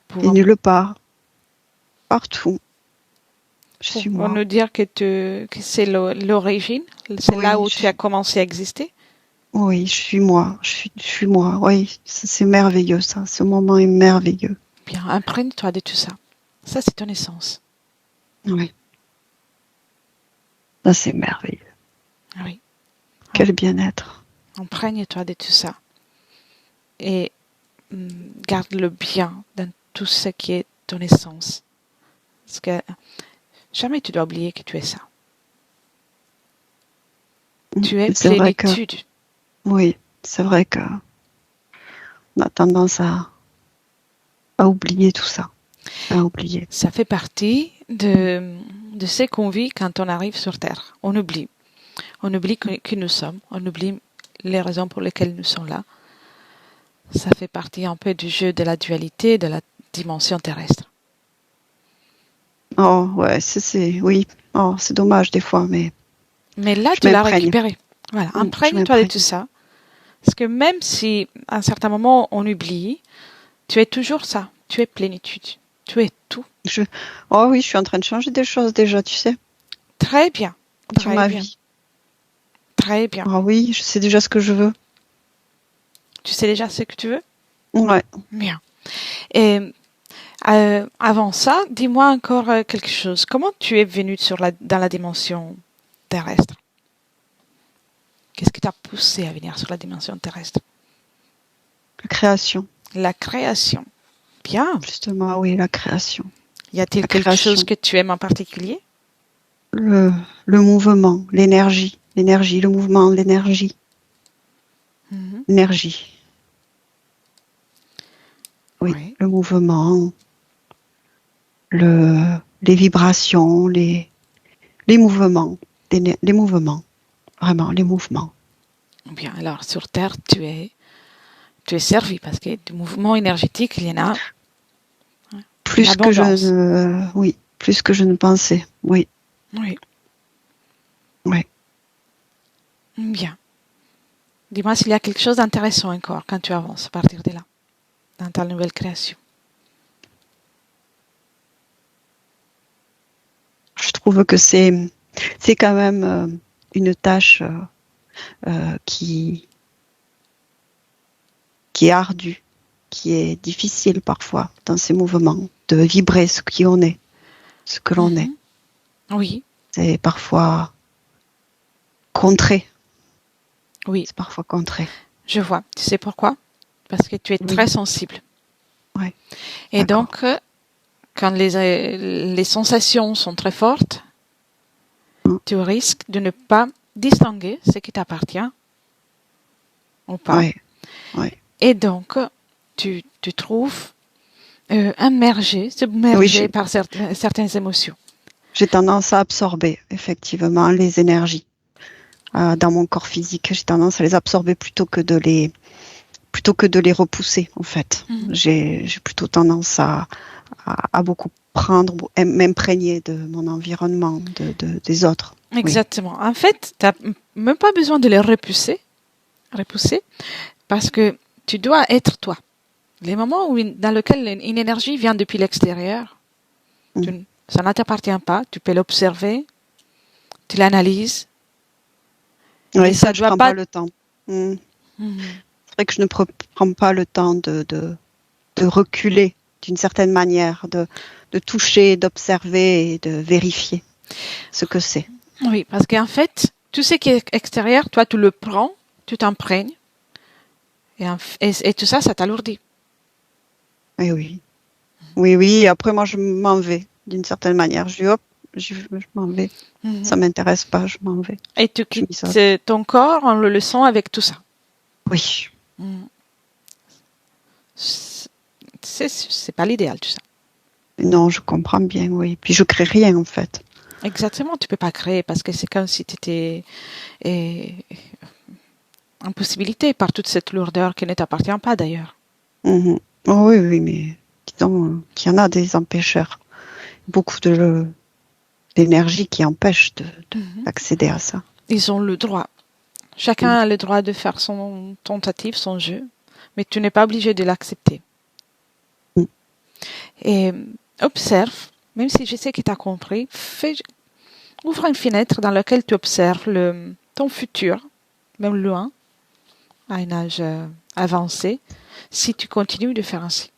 Pour, Et nulle part. Partout. Je suis pour moi. nous dire que c'est l'origine, c'est Oui, là où tu as commencé à exister. Oui, je suis moi. Je suis moi. Oui, c'est merveilleux ça. Ce moment est merveilleux. Bien, imprègne-toi de tout ça. Ça, c'est ton essence. Oui. Ça, c'est merveilleux. Oui. Quel bien-être. Imprègne-toi de tout ça. Et garde-le bien dans tout ce qui est ton essence. Parce que jamais tu dois oublier que tu es ça. Tu es C'est vrai plénitude. oui, c'est vrai que on a tendance à oublier tout ça. À oublier. Ça fait partie de ce qu'on vit quand on arrive sur Terre. On oublie. On oublie qui nous sommes. On oublie les raisons pour lesquelles nous sommes là. Ça fait partie un peu du jeu de la dualité, de la dimension terrestre. Oh, ouais, oui. Oh, c'est dommage des fois, mais là, je tu l'as m'imprègne. récupéré. Voilà, Je imprègne-toi de m'imprègne. tout ça. Parce que même si, à un certain moment, on oublie, tu es toujours ça. Tu es plénitude. Tu es tout. Oh oui, je suis en train de changer des choses déjà, tu sais, Très bien. sur ma vie. Très bien. Oh oui, je sais déjà ce que je veux. Tu sais déjà ce que tu veux? Ouais. Bien. Et avant ça, dis-moi encore quelque chose. Comment tu es venu dans la dimension terrestre? Qu'est-ce qui t'a poussé à venir sur la dimension terrestre? La création. La création. Bien. Justement, oui, la création. Y a-t-il quelque chose que tu aimes en particulier? Le mouvement, l'énergie, le mouvement, l'énergie. L'énergie. Oui, le mouvement, les vibrations, les mouvements, les mouvements, vraiment, les mouvements. Bien, alors sur Terre, tu es servi parce que du mouvement énergétique, il y en a plus que je ne pensais, oui. Oui. Oui. Bien. Dis-moi s'il y a quelque chose d'intéressant encore quand tu avances à partir de là, dans ta nouvelle création. Je trouve que c'est quand même une tâche qui est ardue, qui est difficile parfois dans ces mouvements, de vibrer ce qu'on est, ce que l'on est. Oui. C'est parfois contré. Oui. C'est parfois contré. Je vois. Tu sais pourquoi? Parce que tu es très sensible. Oui. Et donc, quand les sensations sont très fortes, tu risques de ne pas distinguer ce qui t'appartient ou pas. Oui. Oui. Et donc, tu te trouves submergé par certaines émotions. J'ai tendance à absorber, effectivement, les énergies dans mon corps physique. J'ai tendance à les absorber plutôt que de les repousser, en fait. J'ai plutôt tendance à beaucoup prendre, m'imprégner de mon environnement, des autres. Exactement. En fait, tu n'as même pas besoin de les repousser, parce que tu dois être toi. Les moments dans lesquels une énergie vient depuis l'extérieur, ça ne t'appartient pas, tu peux l'observer, tu l'analyses. Oui, Et ça, je doit prends pas le temps. Mhm. C'est vrai que je ne prends pas le temps de reculer d'une certaine manière, de toucher, d'observer et de vérifier ce que c'est. Oui, parce qu'en fait, tout ce qui est extérieur, toi, tu le prends, tu t'imprègnes, et tout ça, ça t'alourdit. Oui, oui. Oui, oui. Après, moi, je m'en vais d'une certaine manière. Je dis, hop, je m'en vais. Ça m'intéresse pas, je m'en vais. Et tu quittes ton corps en le laissant avec tout ça. Oui. C'est pas l'idéal, tout ça. Non, je comprends bien, oui. Puis je crée rien, en fait. Exactement, tu peux pas créer parce que c'est comme si tu étais impossibilité par toute cette lourdeur qui ne t'appartient pas d'ailleurs. Oh, oui, oui, mais disons qu'il y en a des empêcheurs. Beaucoup d'énergie qui empêche d'accéder à ça. Ils ont le droit. Chacun a le droit de faire son tentative, son jeu, mais tu n'es pas obligé de l'accepter. Et observe, même si je sais que tu as compris, ouvre une fenêtre dans laquelle tu observes ton futur, même loin, à un âge avancé, si tu continues de faire ainsi.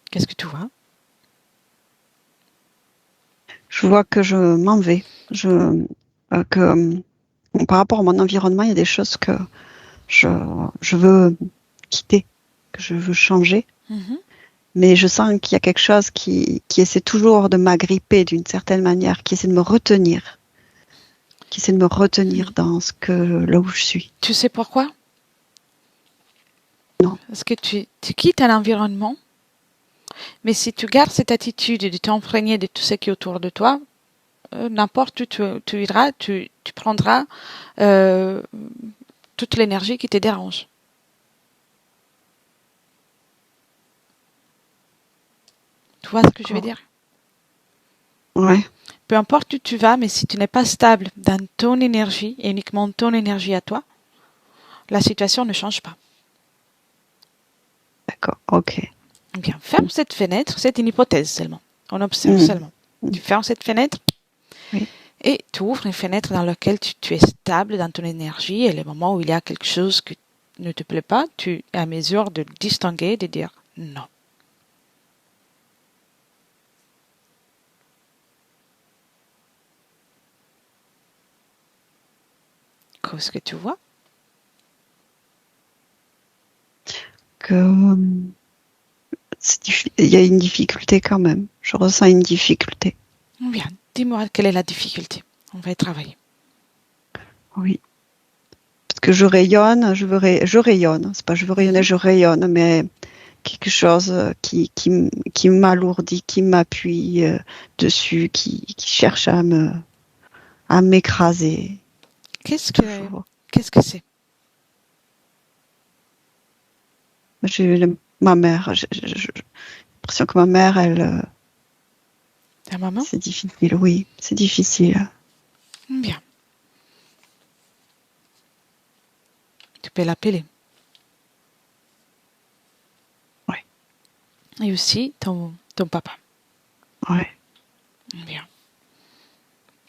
Qu'est-ce que tu vois? Je vois que je m'en vais. Par rapport à mon environnement, il y a des choses que je veux quitter, que je veux changer. Mais je sens qu'il y a quelque chose qui essaie toujours de m'agripper d'une certaine manière, qui essaie de me retenir. Dans là où je suis. Tu sais pourquoi? Non. Parce que tu quittes un environnement, mais si tu gardes cette attitude de t'imprégner de tout ce qui est autour de toi, n'importe où tu iras, tu prendras toute l'énergie qui te dérange. Tu vois ce que je veux dire? Ouais. Peu importe où tu vas, mais si tu n'es pas stable dans ton énergie, et uniquement ton énergie à toi, la situation ne change pas. D'accord, ok. Bien, ferme cette fenêtre, c'est une hypothèse seulement. On observe seulement. Tu fermes cette fenêtre et tu ouvres une fenêtre dans laquelle tu es stable dans ton énergie et le moment où il y a quelque chose qui ne te plaît pas, tu es à mesure de le distinguer, de dire non. Qu'est-ce que tu vois? Il y a une difficulté quand même. Je ressens une difficulté. Bien, dis-moi quelle est la difficulté. On va y travailler. Oui. Parce que je rayonne, je rayonne. C'est pas je veux rayonner, je rayonne, mais quelque chose qui m'alourdit, qui m'appuie dessus, qui cherche à m'écraser. Qu'est-ce que c'est? Ma mère, j'ai l'impression que ma mère, elle... Ta maman? C'est difficile, oui, c'est difficile. Bien. Tu peux l'appeler. Oui. Et aussi ton papa. Oui. Bien.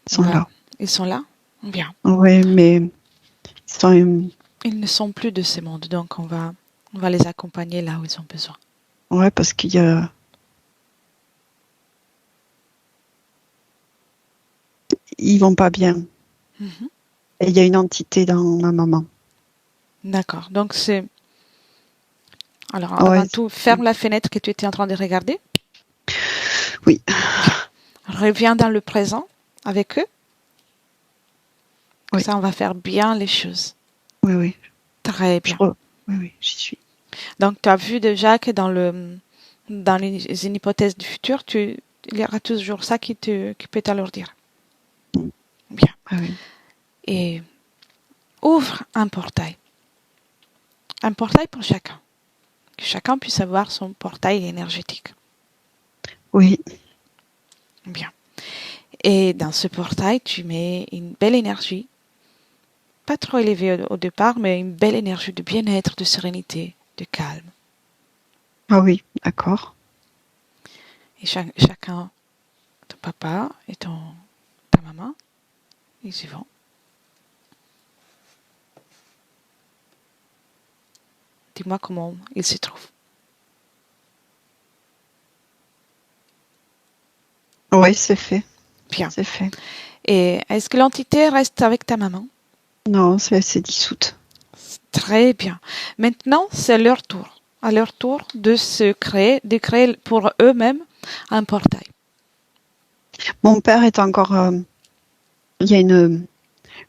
Ils sont là. Ils sont là? Bien. Oui, mais ils ne sont plus de ce monde, donc on va les accompagner là où ils ont besoin. Ouais, parce qu'il y a... Ils vont pas bien. Et il y a une entité dans ma maman. D'accord. Donc c'est... Alors, avant tout, ferme la fenêtre que tu étais en train de regarder. Oui. Reviens dans le présent avec eux. Oui. Ça, on va faire bien les choses. Oui, oui. Très bien. Oui, j'y suis. Donc, tu as vu déjà que dans les hypothèses du futur, il y aura toujours ça qui peut t'alourdir. Bien. Oui. Et ouvre un portail. un portail pour chacun. Que chacun puisse avoir son portail énergétique. Oui. Bien. Et dans ce portail, tu mets une belle énergie, pas trop élevée au départ, mais une belle énergie de bien-être, de sérénité, de calme. Ah oui, d'accord. Et chacun, ton papa et ta maman, ils y vont. Dis-moi comment ils se trouvent. Oui, c'est fait. Bien. C'est fait. Et est-ce que l'entité reste avec ta maman? Non, c'est dissoute. Très bien. Maintenant, c'est leur tour. À leur tour de créer pour eux-mêmes un portail. Mon père est encore. Il y a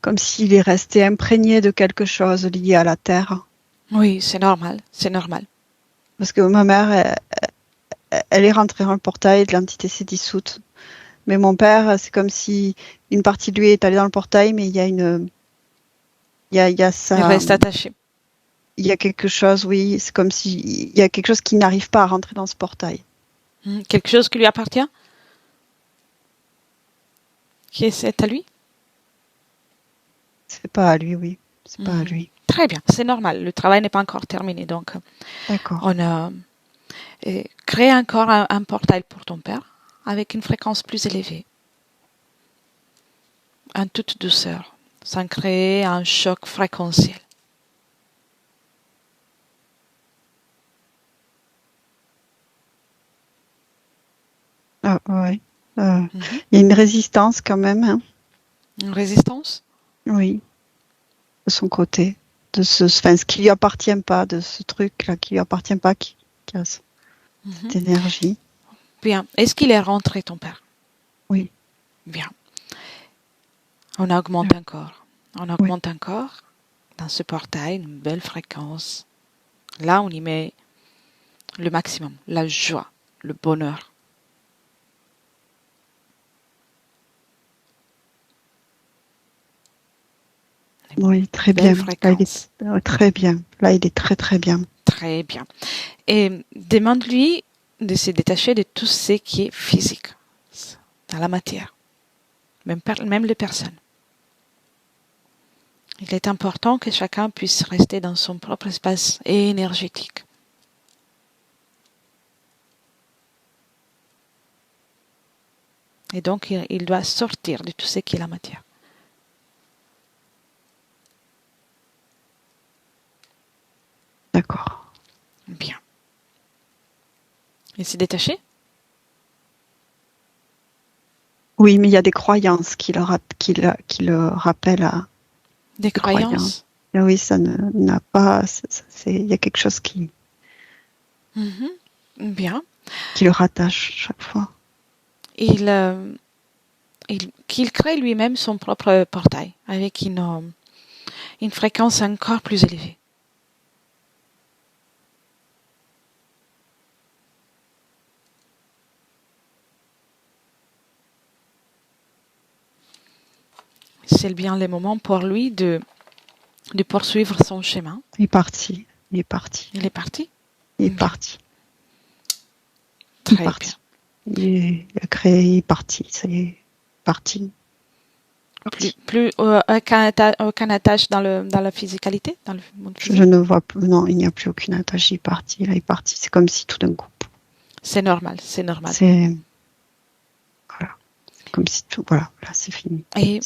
comme s'il est resté imprégné de quelque chose lié à la terre. Oui, c'est normal, c'est normal. Parce que ma mère, elle est rentrée dans le portail, l'entité s'est dissoute. Mais mon père, c'est comme si une partie de lui est allée dans le portail, mais il y a il y a Il ça, reste attaché. il y a quelque chose, oui, c'est comme si il y a quelque chose qui n'arrive pas à rentrer dans ce portail. Quelque chose qui lui appartient? C'est à lui? C'est pas à lui, oui. C'est pas à lui. Très bien, c'est normal. Le travail n'est pas encore terminé. Donc, D'accord. on a créé encore un portail pour ton père avec une fréquence plus élevée. En toute douceur, sans créer un choc fréquentiel. Ah, ouais. Il y a une résistance quand même, hein. Une résistance? Oui, de son côté. Ce qui lui appartient pas, de ce truc-là qui lui appartient pas, qui a cette énergie. Bien. Est-ce qu'il est rentré, ton père? Oui. Bien. On augmente encore. On augmente encore dans ce portail une belle fréquence. Là, on y met le maximum, la joie, le bonheur. Oui, très bien. Là, il est très bien. Là, il est très très bien. Très bien. Et demande-lui de se détacher de tout ce qui est physique, dans la matière, même les personnes. Il est important que chacun puisse rester dans son propre espace énergétique. Et donc, il doit sortir de tout ce qui est la matière. D'accord. Bien. Il s'est détaché? Oui, mais il y a des croyances qui le rappellent à des croyances. Et oui, ça n'a pas. Il y a quelque chose qui. Bien. Qui le rattache chaque fois. Qu'il crée lui-même son propre portail avec une fréquence encore plus élevée. C'est bien le moment pour lui de poursuivre son chemin. Il est parti. Il est parti. Il est parti? Il est parti. Très bien. Il a créé, il est parti. C'est parti. Plus aucun attache dans la physicalité, dans le monde physique. Je ne vois plus. Non, il n'y a plus aucune attache. Il est parti. Là, il est parti. C'est comme si tout d'un coup. C'est normal. C'est normal. Voilà. C'est comme si tout. Voilà. Là, c'est fini. Et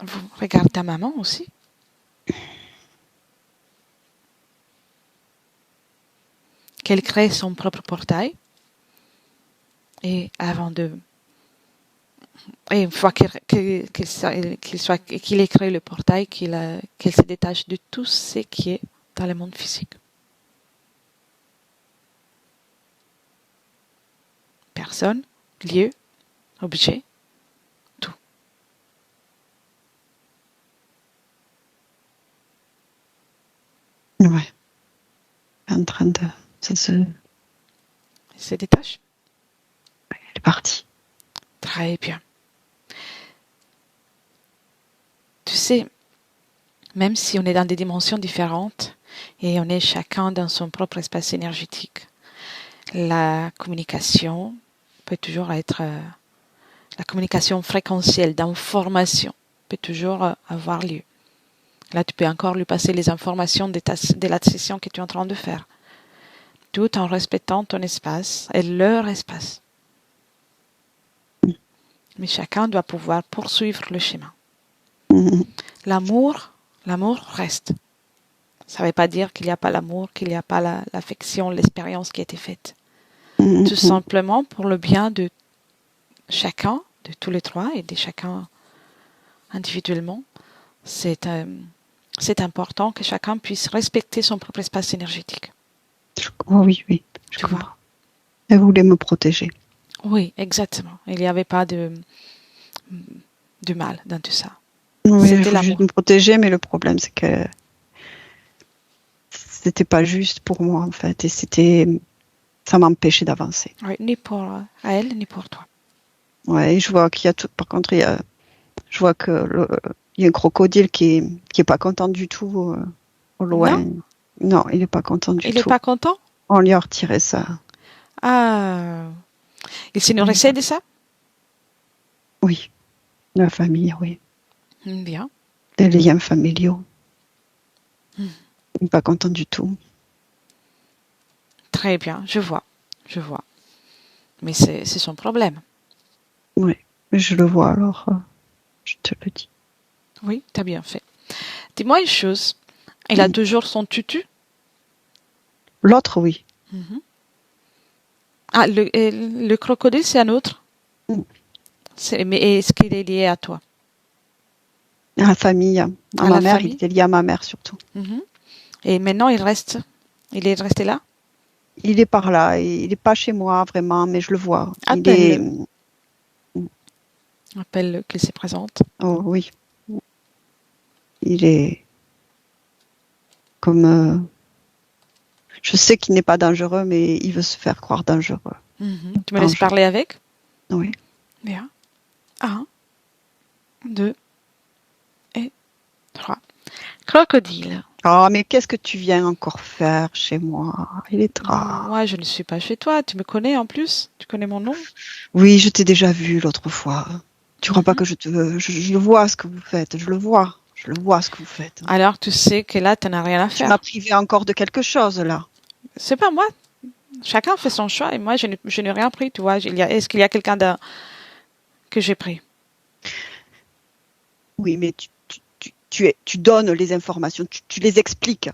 vous regardez ta maman aussi? Qu'elle crée son propre portail. Et une fois qu'il ait créé le portail, qu'elle se détache de tout ce qui est dans le monde physique. Personne, lieu, objet, tout. Ouais. En train de. Ça se. Elle se détache. Elle est partie. Très bien. Tu sais, même si on est dans des dimensions différentes, Et on est chacun dans son propre espace énergétique. La communication peut toujours être... la communication fréquentielle d'information peut toujours avoir lieu. Là, tu peux encore lui passer les informations de la session que tu es en train de faire, tout en respectant ton espace et leur espace. Mais chacun doit pouvoir poursuivre le chemin. L'amour reste. Ça ne veut pas dire qu'il n'y a pas l'amour, qu'il n'y a pas l'affection, l'expérience qui a été faite. Tout simplement pour le bien de chacun, de tous les trois et de chacun individuellement. C'est important que chacun puisse respecter son propre espace énergétique. Oui, je comprends. Elle voulait me protéger. Oui, exactement. Il n'y avait pas de mal dans tout ça. Oui, elle voulait juste me protéger, mais le problème, c'est que c'était pas juste pour moi, en fait. Et ça m'empêchait d'avancer. Oui, ni pour elle, ni pour toi. Ouais, je vois qu'il y a tout. Par contre, je vois que il y a un crocodile qui est pas content du tout au loin. Non, il est pas content du tout. Il est pas content? On lui a retiré ça. Ah, il s'est nourrissait de ça? Oui, de la famille, oui. Bien. Des liens familiaux. Il n'est pas content du tout. Très bien, je vois. Mais c'est son problème. Oui, mais je le vois alors, je te le dis. Oui, tu as bien fait. Dis-moi une chose, il a toujours son tutu? L'autre, oui. Ah, le crocodile, c'est un autre? Mais est-ce qu'il est lié à toi? À la famille, à ma mère, il était lié à ma mère surtout. Et maintenant, il est resté là? Il est par là, il n'est pas chez moi vraiment, mais je le vois. Appelle-le. Appelle-le qu'il se présente. Oh oui. Il est comme... Je sais qu'il n'est pas dangereux, mais il veut se faire croire dangereux. Tu me laisses parler avec? Oui. Bien. 1, 2 et 3. Crocodile. Oh, mais qu'est-ce que tu viens encore faire chez moi? Il est tard. Moi, je ne suis pas chez toi. Tu me connais en plus? Tu connais mon nom? Oui, je t'ai déjà vu l'autre fois. Tu crois pas que je vois ce que vous faites. Je le vois ce que vous faites. Alors, tu sais que là, tu n'as rien à faire. Tu m'as privé encore de quelque chose, là. C'est pas moi. Chacun fait son choix et moi, je n'ai rien pris, tu vois. Est-ce qu'il y a quelqu'un que j'ai pris? Oui, mais tu donnes les informations, tu les expliques.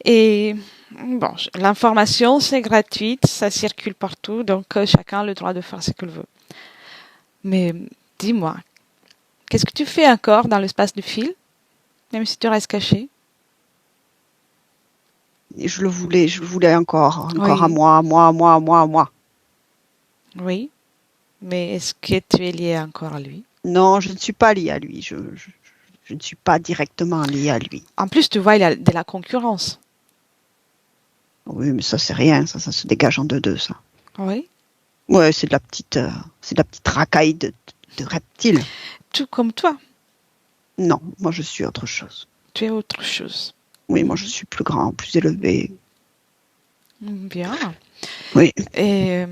Et bon, l'information, c'est gratuite, ça circule partout, donc chacun a le droit de faire ce qu'il veut. Mais dis-moi, qu'est-ce que tu fais encore dans l'espace du fil, même si tu restes caché? Et je le voulais encore Oui. À moi. Oui, mais est-ce que tu es lié encore à lui? Non, je ne suis pas liée à lui. Je ne suis pas directement liée à lui. En plus, tu vois, il y a de la concurrence. Oui, mais ça, c'est rien. Ça se dégage en deux, ça. Oui. Ouais, c'est de la petite racaille de reptiles. Tout comme toi. Non, moi, je suis autre chose. Tu es autre chose. Oui, moi, je suis plus grand, plus élevé. Bien. Oui. Et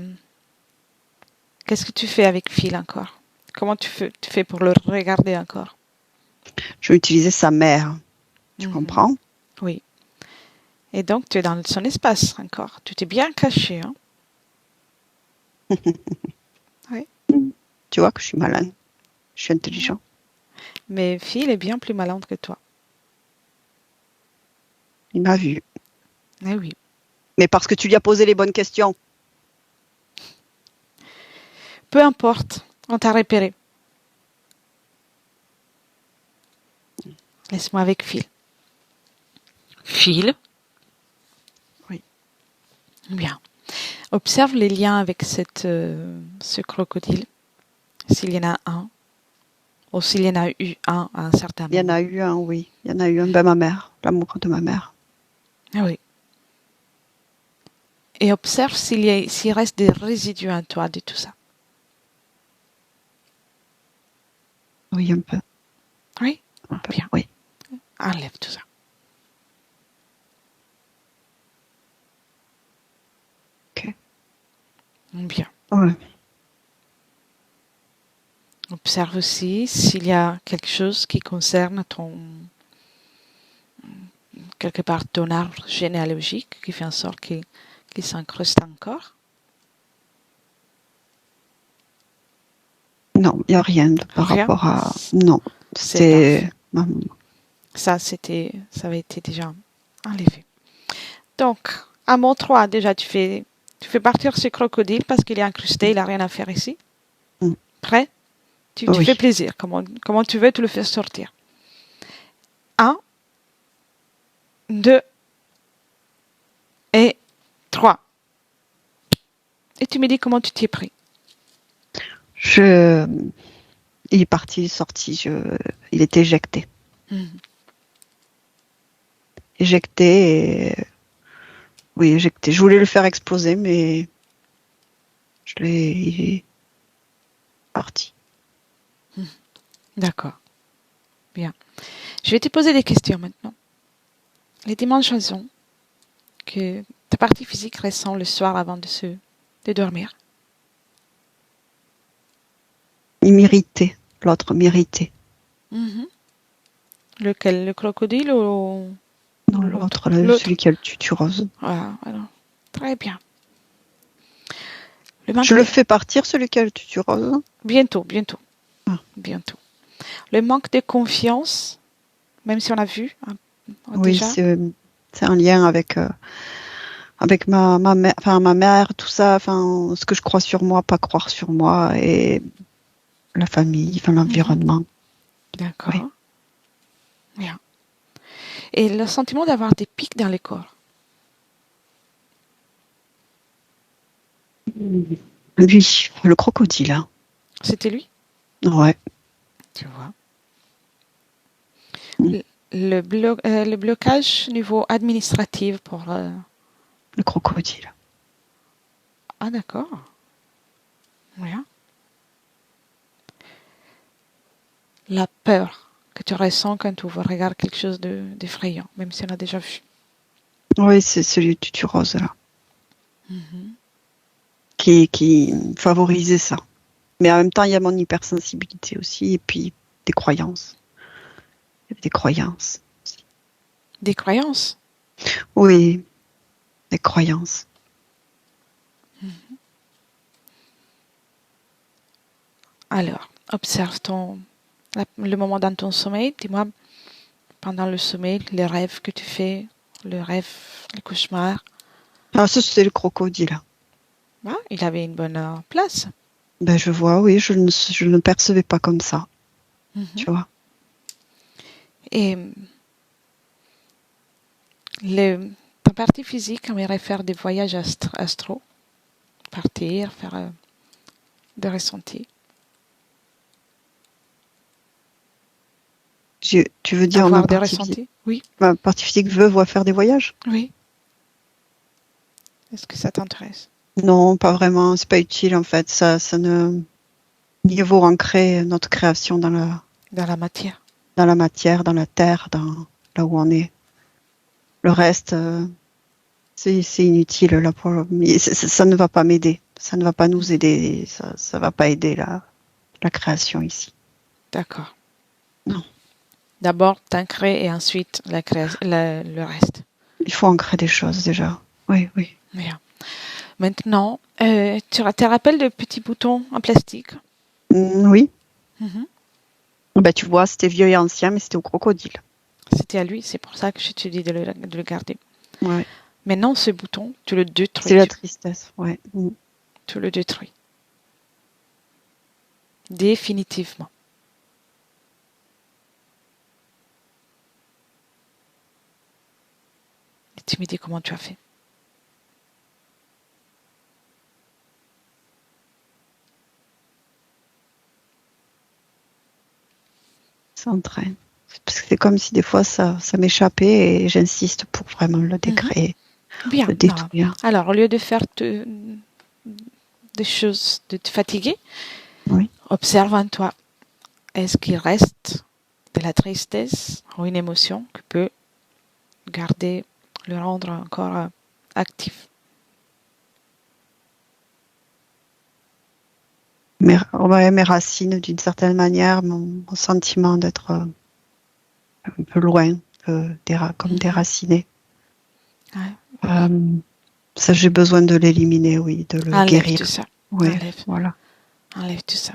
qu'est-ce que tu fais avec Phil encore? Comment tu fais pour le regarder encore? Je vais utiliser sa mère. Tu comprends? Oui. Et donc, tu es dans son espace encore. Tu t'es bien caché. Hein? Oui. Tu vois que je suis malin. Je suis intelligent. Mais Phil est bien plus malin que toi. Il m'a vu. Eh oui. Mais parce que tu lui as posé les bonnes questions. Peu importe, on t'a repéré. Laisse-moi avec Phil. Phil? Oui. Bien. Observe les liens avec ce crocodile. S'il y en a un. Ou s'il y en a eu un à un certain moment. Il y en a eu un, oui. Il y en a eu un. Ben, ma mère. L'amour de ma mère. Ah oui. Et observe s'il reste des résidus en toi de tout ça. Oui, un peu. Oui? Un peu, Bien. oui. Enlève tout ça. Bien. Ouais. Observe aussi s'il y a quelque chose qui concerne quelque part ton arbre généalogique qui fait en sorte qu'il s'incruste encore. Non, il n'y a rien par Rien. rapport à... Non, C'est c'est... Ça, ça avait été déjà enlevé. Donc, à mon 3, déjà, tu fais partir ce crocodile parce qu'il est incrusté, il n'a rien à faire ici. Mm. Prêt? Tu Oui. fais plaisir. Comment tu veux, tu le fais sortir. 1, 2 et 3. Et tu me dis comment tu t'y es pris. Il est parti, il est sorti, il était éjecté. Mhm. Éjecté et... Oui, éjecté. Je voulais le faire exploser, mais il est parti. D'accord. Bien. Je vais te poser des questions maintenant. Les démangeaisons que ta partie physique ressent le soir avant de dormir. Il m'irritait. L'autre m'irritait. Mhm. Lequel? Le crocodile ou Non, l'autre, L'autre. celui qui a le tutu rose. Voilà, voilà. Très bien. Je le fais partir, celui qui a le tutu rose. Bientôt. Ah. Bientôt. Le manque de confiance, même si on a vu Oui, déjà. c'est un lien avec ma mère, enfin ma mère, tout ça, enfin ce que je crois sur moi, pas croire sur moi, et la famille, enfin l'environnement. D'accord. Oui. Bien. Et le sentiment d'avoir des pics dans le corps. Lui, le crocodile. Hein. C'était lui? Ouais. Tu vois. Mm. Le blocage niveau administratif pour... Le crocodile. Ah, d'accord. Bien. La peur que tu ressens quand tu regardes quelque chose d'effrayant, même si on a déjà vu. Oui, c'est celui du tutu rose là, Mhm. qui favorisait ça. Mais en même temps, il y a mon hypersensibilité aussi, et puis des croyances. Il y avait des croyances. Des croyances. Oui, des croyances. Alors, observe le moment dans ton sommeil. Dis-moi, pendant le sommeil, les rêves que tu fais, le rêve, le cauchemar. Ah, ça, c'est le crocodile. Ah, il avait une bonne place. Ben, je vois, oui, je ne le percevais pas comme ça, Mhm. tu vois. Et ta partie physique, on irait faire des voyages astro, partir, faire des ressentis. Tu veux dire Avoir des ressentis? Oui, ma partie physique veut faire des voyages? oui. Est-ce que ça t'intéresse? Non, pas vraiment, c'est pas utile en fait. Ça ne mieux vaut ancrer notre création Dans la matière. dans la matière, dans la terre, là où on est. Le reste, c'est inutile là ça ne va pas m'aider. Ça ne va pas nous aider. Ça va pas aider la création ici. D'accord. Non. D'abord, t'ancrer et ensuite le reste. Il faut ancrer des choses déjà. Oui, oui. Bien. Maintenant, tu te rappelles de petits boutons en plastique? Oui. Mhm. Ben, tu vois, c'était vieux et ancien, mais c'était au crocodile. C'était à lui, c'est pour ça que je te dis de le garder. Ouais. Maintenant, ce bouton, tu le détruis. C'est la tristesse, ouais. Tu le détruis. Définitivement. Et tu me dis comment tu as fait. S'entraîne. Parce que c'est comme si des fois ça m'échappait et j'insiste pour vraiment le décréer, Bien. le détruire. Alors, au lieu de faire des choses, de te fatiguer, Oui. observe en toi. Est-ce qu'il reste de la tristesse ou une émotion qui peut garder, le rendre encore actif? mes racines d'une certaine manière, mon sentiment d'être un peu loin, comme déraciné. Ouais. Ça, j'ai besoin de l'éliminer, oui, de le Enlève guérir. tout ça. Oui, Enlève. voilà. Enlève tout ça.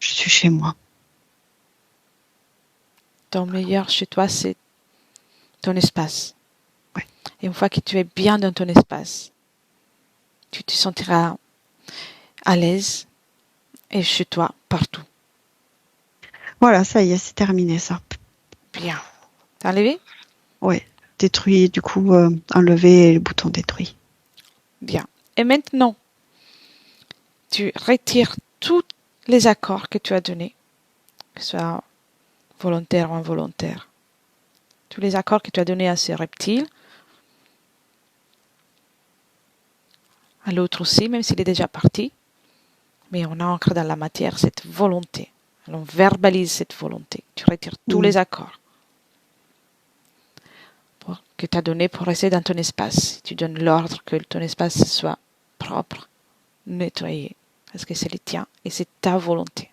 Je suis chez moi. Ton meilleur chez toi, c'est ton espace. Ouais. Et une fois que tu es bien dans ton espace, tu te sentiras à l'aise et chez toi partout. Voilà, ça y est, c'est terminé, ça. Bien. T'as enlevé? Oui, détruit, du coup, enlever le bouton détruit. Bien. Et maintenant, tu retires tous les accords que tu as donnés, que ce soit volontaire ou involontaire. Tous les accords que tu as donnés à ce reptile, à l'autre aussi, même s'il est déjà parti. Mais on ancre dans la matière cette volonté. On verbalise cette volonté. Tu retires tous les accords que tu as donnés pour rester dans ton espace. Tu donnes l'ordre que ton espace soit propre, nettoyé, parce que c'est le tien et c'est ta volonté.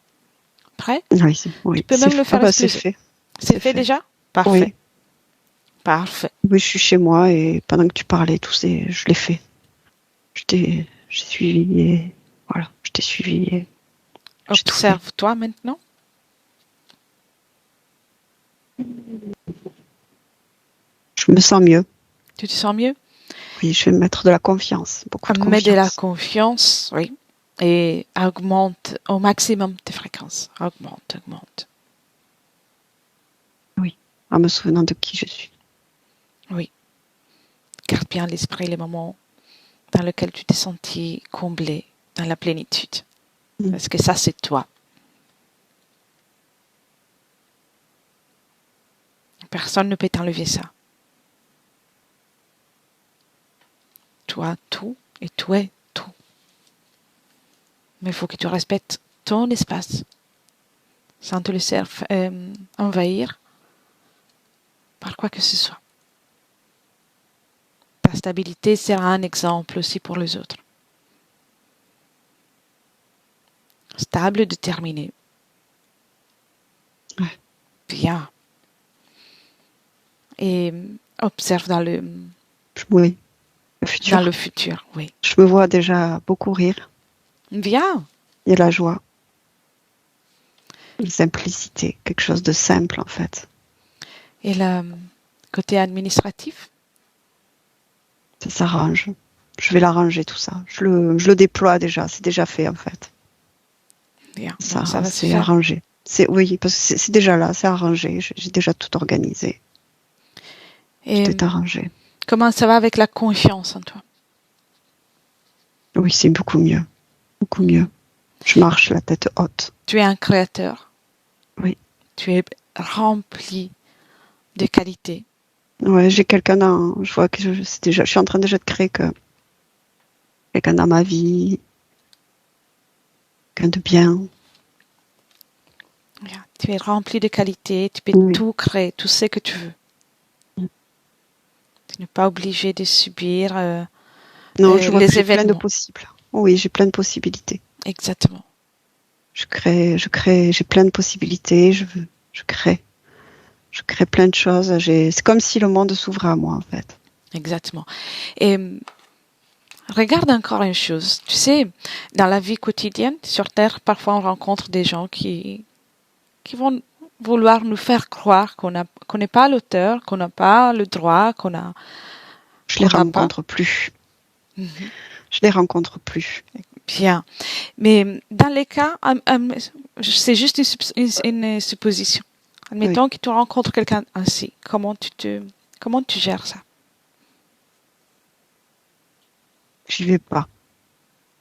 Prêt? Oui, Tu peux même le faire c'est exploser. fait. C'est fait déjà? Parfait. Oui. Parfait. Oui, je suis chez moi et pendant que tu parlais, je l'ai fait. J'ai suivi et voilà, je t'ai suivi. Et Observe-toi maintenant. Je me sens mieux. Tu te sens mieux? Oui, je vais me mettre de la confiance, beaucoup de confiance. Mets de la confiance, oui. Et augmente au maximum tes fréquences. Augmente. Oui, en me souvenant de qui je suis. Oui. Garde bien à l'esprit les moments dans lesquels tu t'es senti comblé, dans la plénitude. Parce que ça, c'est toi. Personne ne peut t'enlever ça. Toi, tout, et tu es tout. Mais il faut que tu respectes ton espace, sans te laisser envahir par quoi que ce soit. Ta stabilité sera un exemple aussi pour les autres. Stable, déterminé. Ouais. Bien. Et observe dans le futur. Dans le futur, oui. Je me vois déjà beaucoup rire. Bien. Il y a la joie. La simplicité, quelque chose de simple en fait. Et le côté administratif? Ça s'arrange. Je vais l'arranger tout ça. Je le déploie déjà. C'est déjà fait en fait. Bien. Ça va se c'est faire. arrangé. Oui, parce que c'est déjà là, c'est arrangé. J'ai déjà tout organisé. Et tout est arrangé. Comment ça va avec la confiance en toi? Oui, c'est beaucoup mieux. Beaucoup mieux. Je marche la tête haute. Tu es un créateur. Oui. Tu es rempli de qualités. Ouais, j'ai quelqu'un dans. Je vois que je suis en train déjà de créer quelqu'un dans ma vie. Quelqu'un de bien. Bien. Tu es rempli de qualités. Tu peux tout créer, tout ce que tu veux. Tu n'es pas obligé de subir non, je vois les que j'ai événements. plein de possibles. Oui, j'ai plein de possibilités. Exactement. Je crée, j'ai plein de possibilités, je crée. Je crée plein de choses. C'est comme si le monde s'ouvrait à moi, en fait. Exactement. Et regarde encore une chose. Tu sais, dans la vie quotidienne, sur Terre, parfois on rencontre des gens qui vont vouloir nous faire croire qu'on n'est pas l'auteur, qu'on n'a pas le droit, Je les rencontre plus. Mm-hmm. Je les rencontre plus. Bien. Mais dans les cas, c'est juste une supposition. Admettons que tu rencontres quelqu'un ainsi. Comment tu gères ça? J'y vais pas.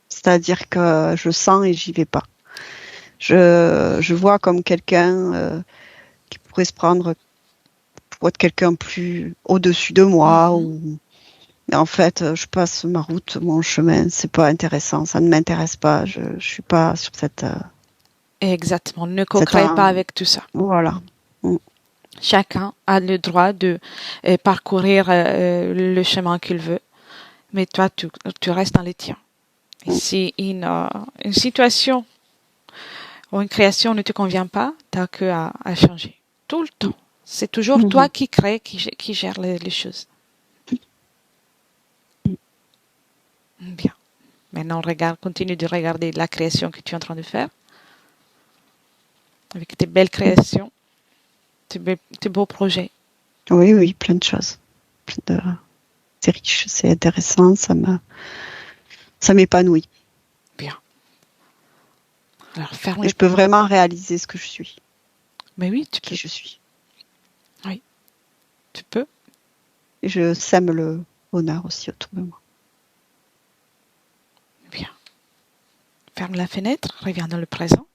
C'est-à-dire que je sens et j'y vais pas. Je vois comme quelqu'un qui pourrait se prendre pour être quelqu'un plus au-dessus de moi. Mais en fait, je passe ma route, mon chemin. C'est pas intéressant. Ça ne m'intéresse pas. Je suis pas sur cette... Exactement. Ne co-crée pas avec tout ça. Voilà. Chacun a le droit de parcourir le chemin qu'il veut. Mais toi, tu restes dans les tiens. Et si une situation ou une création ne te convient pas, tu n'as que à changer. Tout le temps. C'est toujours toi qui crée, qui gère les choses. Bien. Maintenant, continue de regarder la création que tu es en train de faire. Avec tes belles créations, tes beaux projets. Oui, plein de choses. C'est riche, c'est intéressant, ça m'épanouit. Bien. Alors, ferme Et je peux vraiment réaliser ce que je suis. Mais oui, tu peux. Qui je suis. Oui, tu peux. Et je sème le bonheur aussi autour de moi. Bien. Ferme la fenêtre, reviens dans le présent.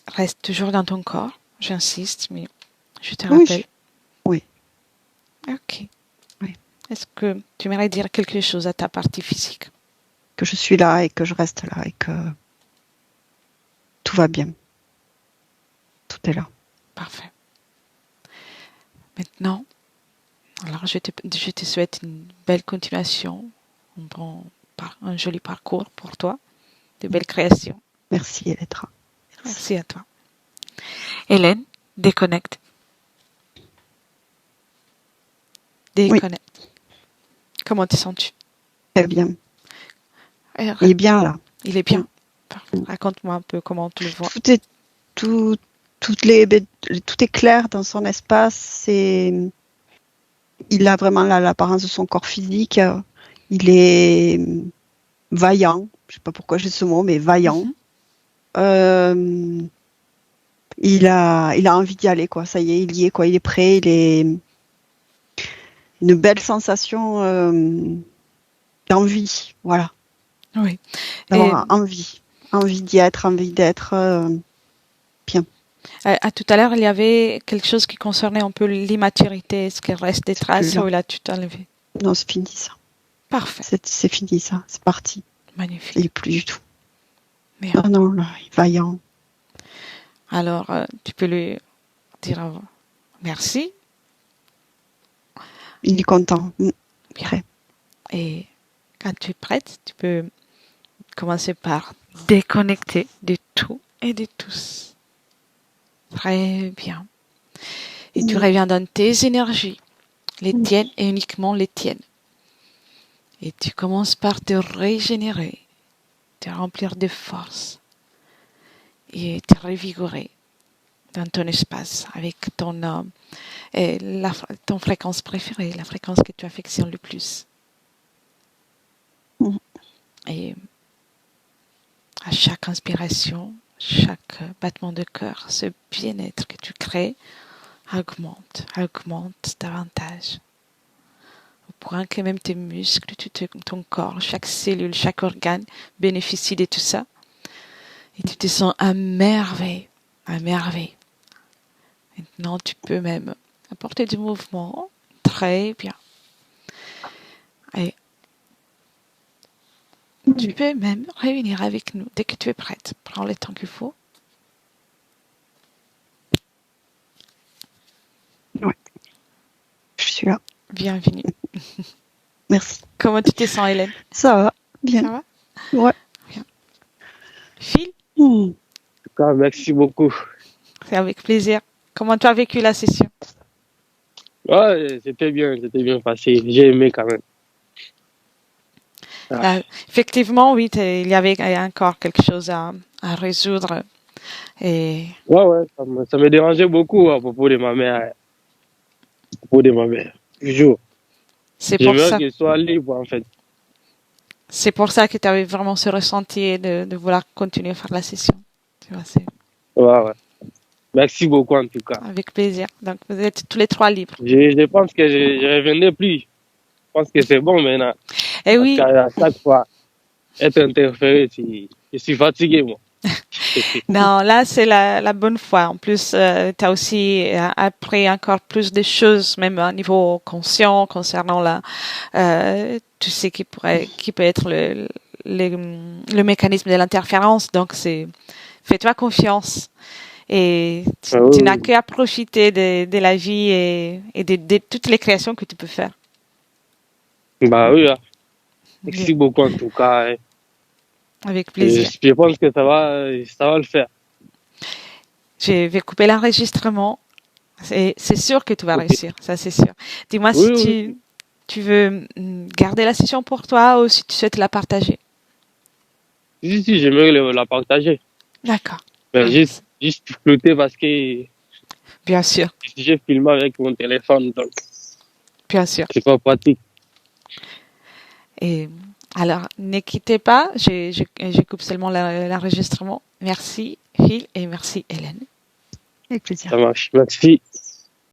Reste toujours dans ton corps. J'insiste, mais je te rappelle. Oui. Ok. Oui. Est-ce que tu aimerais dire quelque chose à ta partie physique? Que je suis là et que je reste là et que tout va bien. Tout est là. Parfait. Maintenant, alors je te souhaite une belle continuation, un joli parcours pour toi, de belles créations. Merci, Elettra. Merci à toi. Hélène, déconnecte. Déconnecte. Oui. Comment te sens-tu? Très bien. Il est bien là. Il est bien. Raconte-moi un peu comment tu le vois. Tout est clair dans son espace. Il a vraiment l'apparence de son corps physique. Il est vaillant. Je sais pas pourquoi j'ai ce mot, mais vaillant. Il a envie d'y aller, quoi. Ça y est, il y est, quoi. Il est prêt. Il est une belle sensation d'envie, voilà. Oui. D'avoir envie d'y être, envie d'être bien. Tout à l'heure, il y avait quelque chose qui concernait un peu l'immaturité. Est-ce qu'il reste des traces ou là tu t'es enlevé? Non, c'est fini ça. Parfait. C'est fini ça, c'est parti. Magnifique. Il n'est plus du tout. Bien. Non, là, il est vaillant. Alors, tu peux lui dire merci. Il est content. Bien. Et quand tu es prête, tu peux commencer par déconnecter de tout et de tous. Très bien. Et tu reviens dans tes énergies, les tiennes et uniquement les tiennes. Et tu commences par te régénérer, te remplir de force et te revigorer dans ton espace avec ton fréquence préférée, la fréquence que tu affectionnes le plus. Et à chaque inspiration, chaque battement de cœur, ce bien-être que tu crées augmente davantage. Au point que même tes muscles, ton corps, chaque cellule, chaque organe bénéficie de tout ça. Et tu te sens à merveille. Maintenant, tu peux même apporter du mouvement. Très bien. Et tu peux même revenir avec nous dès que tu es prête. Prends le temps qu'il faut. Oui. Je suis là. Bienvenue. Merci. Comment tu te sens, Hélène? Ça va. Bien. Ça va? Ouais. Bien. Phil? En tout cas, merci beaucoup. C'est avec plaisir. Comment tu as vécu la session? Ouais, c'était bien passé. J'ai aimé quand même. Effectivement, oui, il y avait encore quelque chose à résoudre. Et... Ouais, ça me dérangeait beaucoup à propos de ma mère. Toujours. C'est pour ça. Qu'elle soit libre, en fait. C'est pour ça que tu avais vraiment ce ressenti de vouloir continuer à faire la session. Tu vois, ouais. Merci beaucoup, en tout cas. Avec plaisir. Donc, vous êtes tous les trois libres. Je pense que je ne reviendrai plus. Je pense que c'est bon maintenant. Et oui. Parce qu'à chaque fois, être interféré, je suis fatigué, moi. Non, là, c'est la bonne fois. En plus, tu as aussi appris encore plus de choses, même à niveau conscient, concernant tout ce qui peut être le mécanisme de l'interférence. Donc, fais-toi confiance. Et tu n'as qu'à profiter de la vie et de toutes les créations que tu peux faire. Bah oui, hein. Merci beaucoup en tout cas. Avec plaisir. Je pense que ça va le faire. Je vais couper l'enregistrement. C'est sûr que tu vas réussir, ça c'est sûr. Dis-moi si tu veux garder la session pour toi ou si tu souhaites la partager. Si, j'aimerais la partager. D'accord. Mais juste flotter parce que bien sûr. J'ai filmé avec mon téléphone, donc bien sûr. C'est pas pratique. Et alors, ne quittez pas, je coupe seulement l'enregistrement. Merci Phil et merci Hélène. Avec plaisir. Ça marche, merci.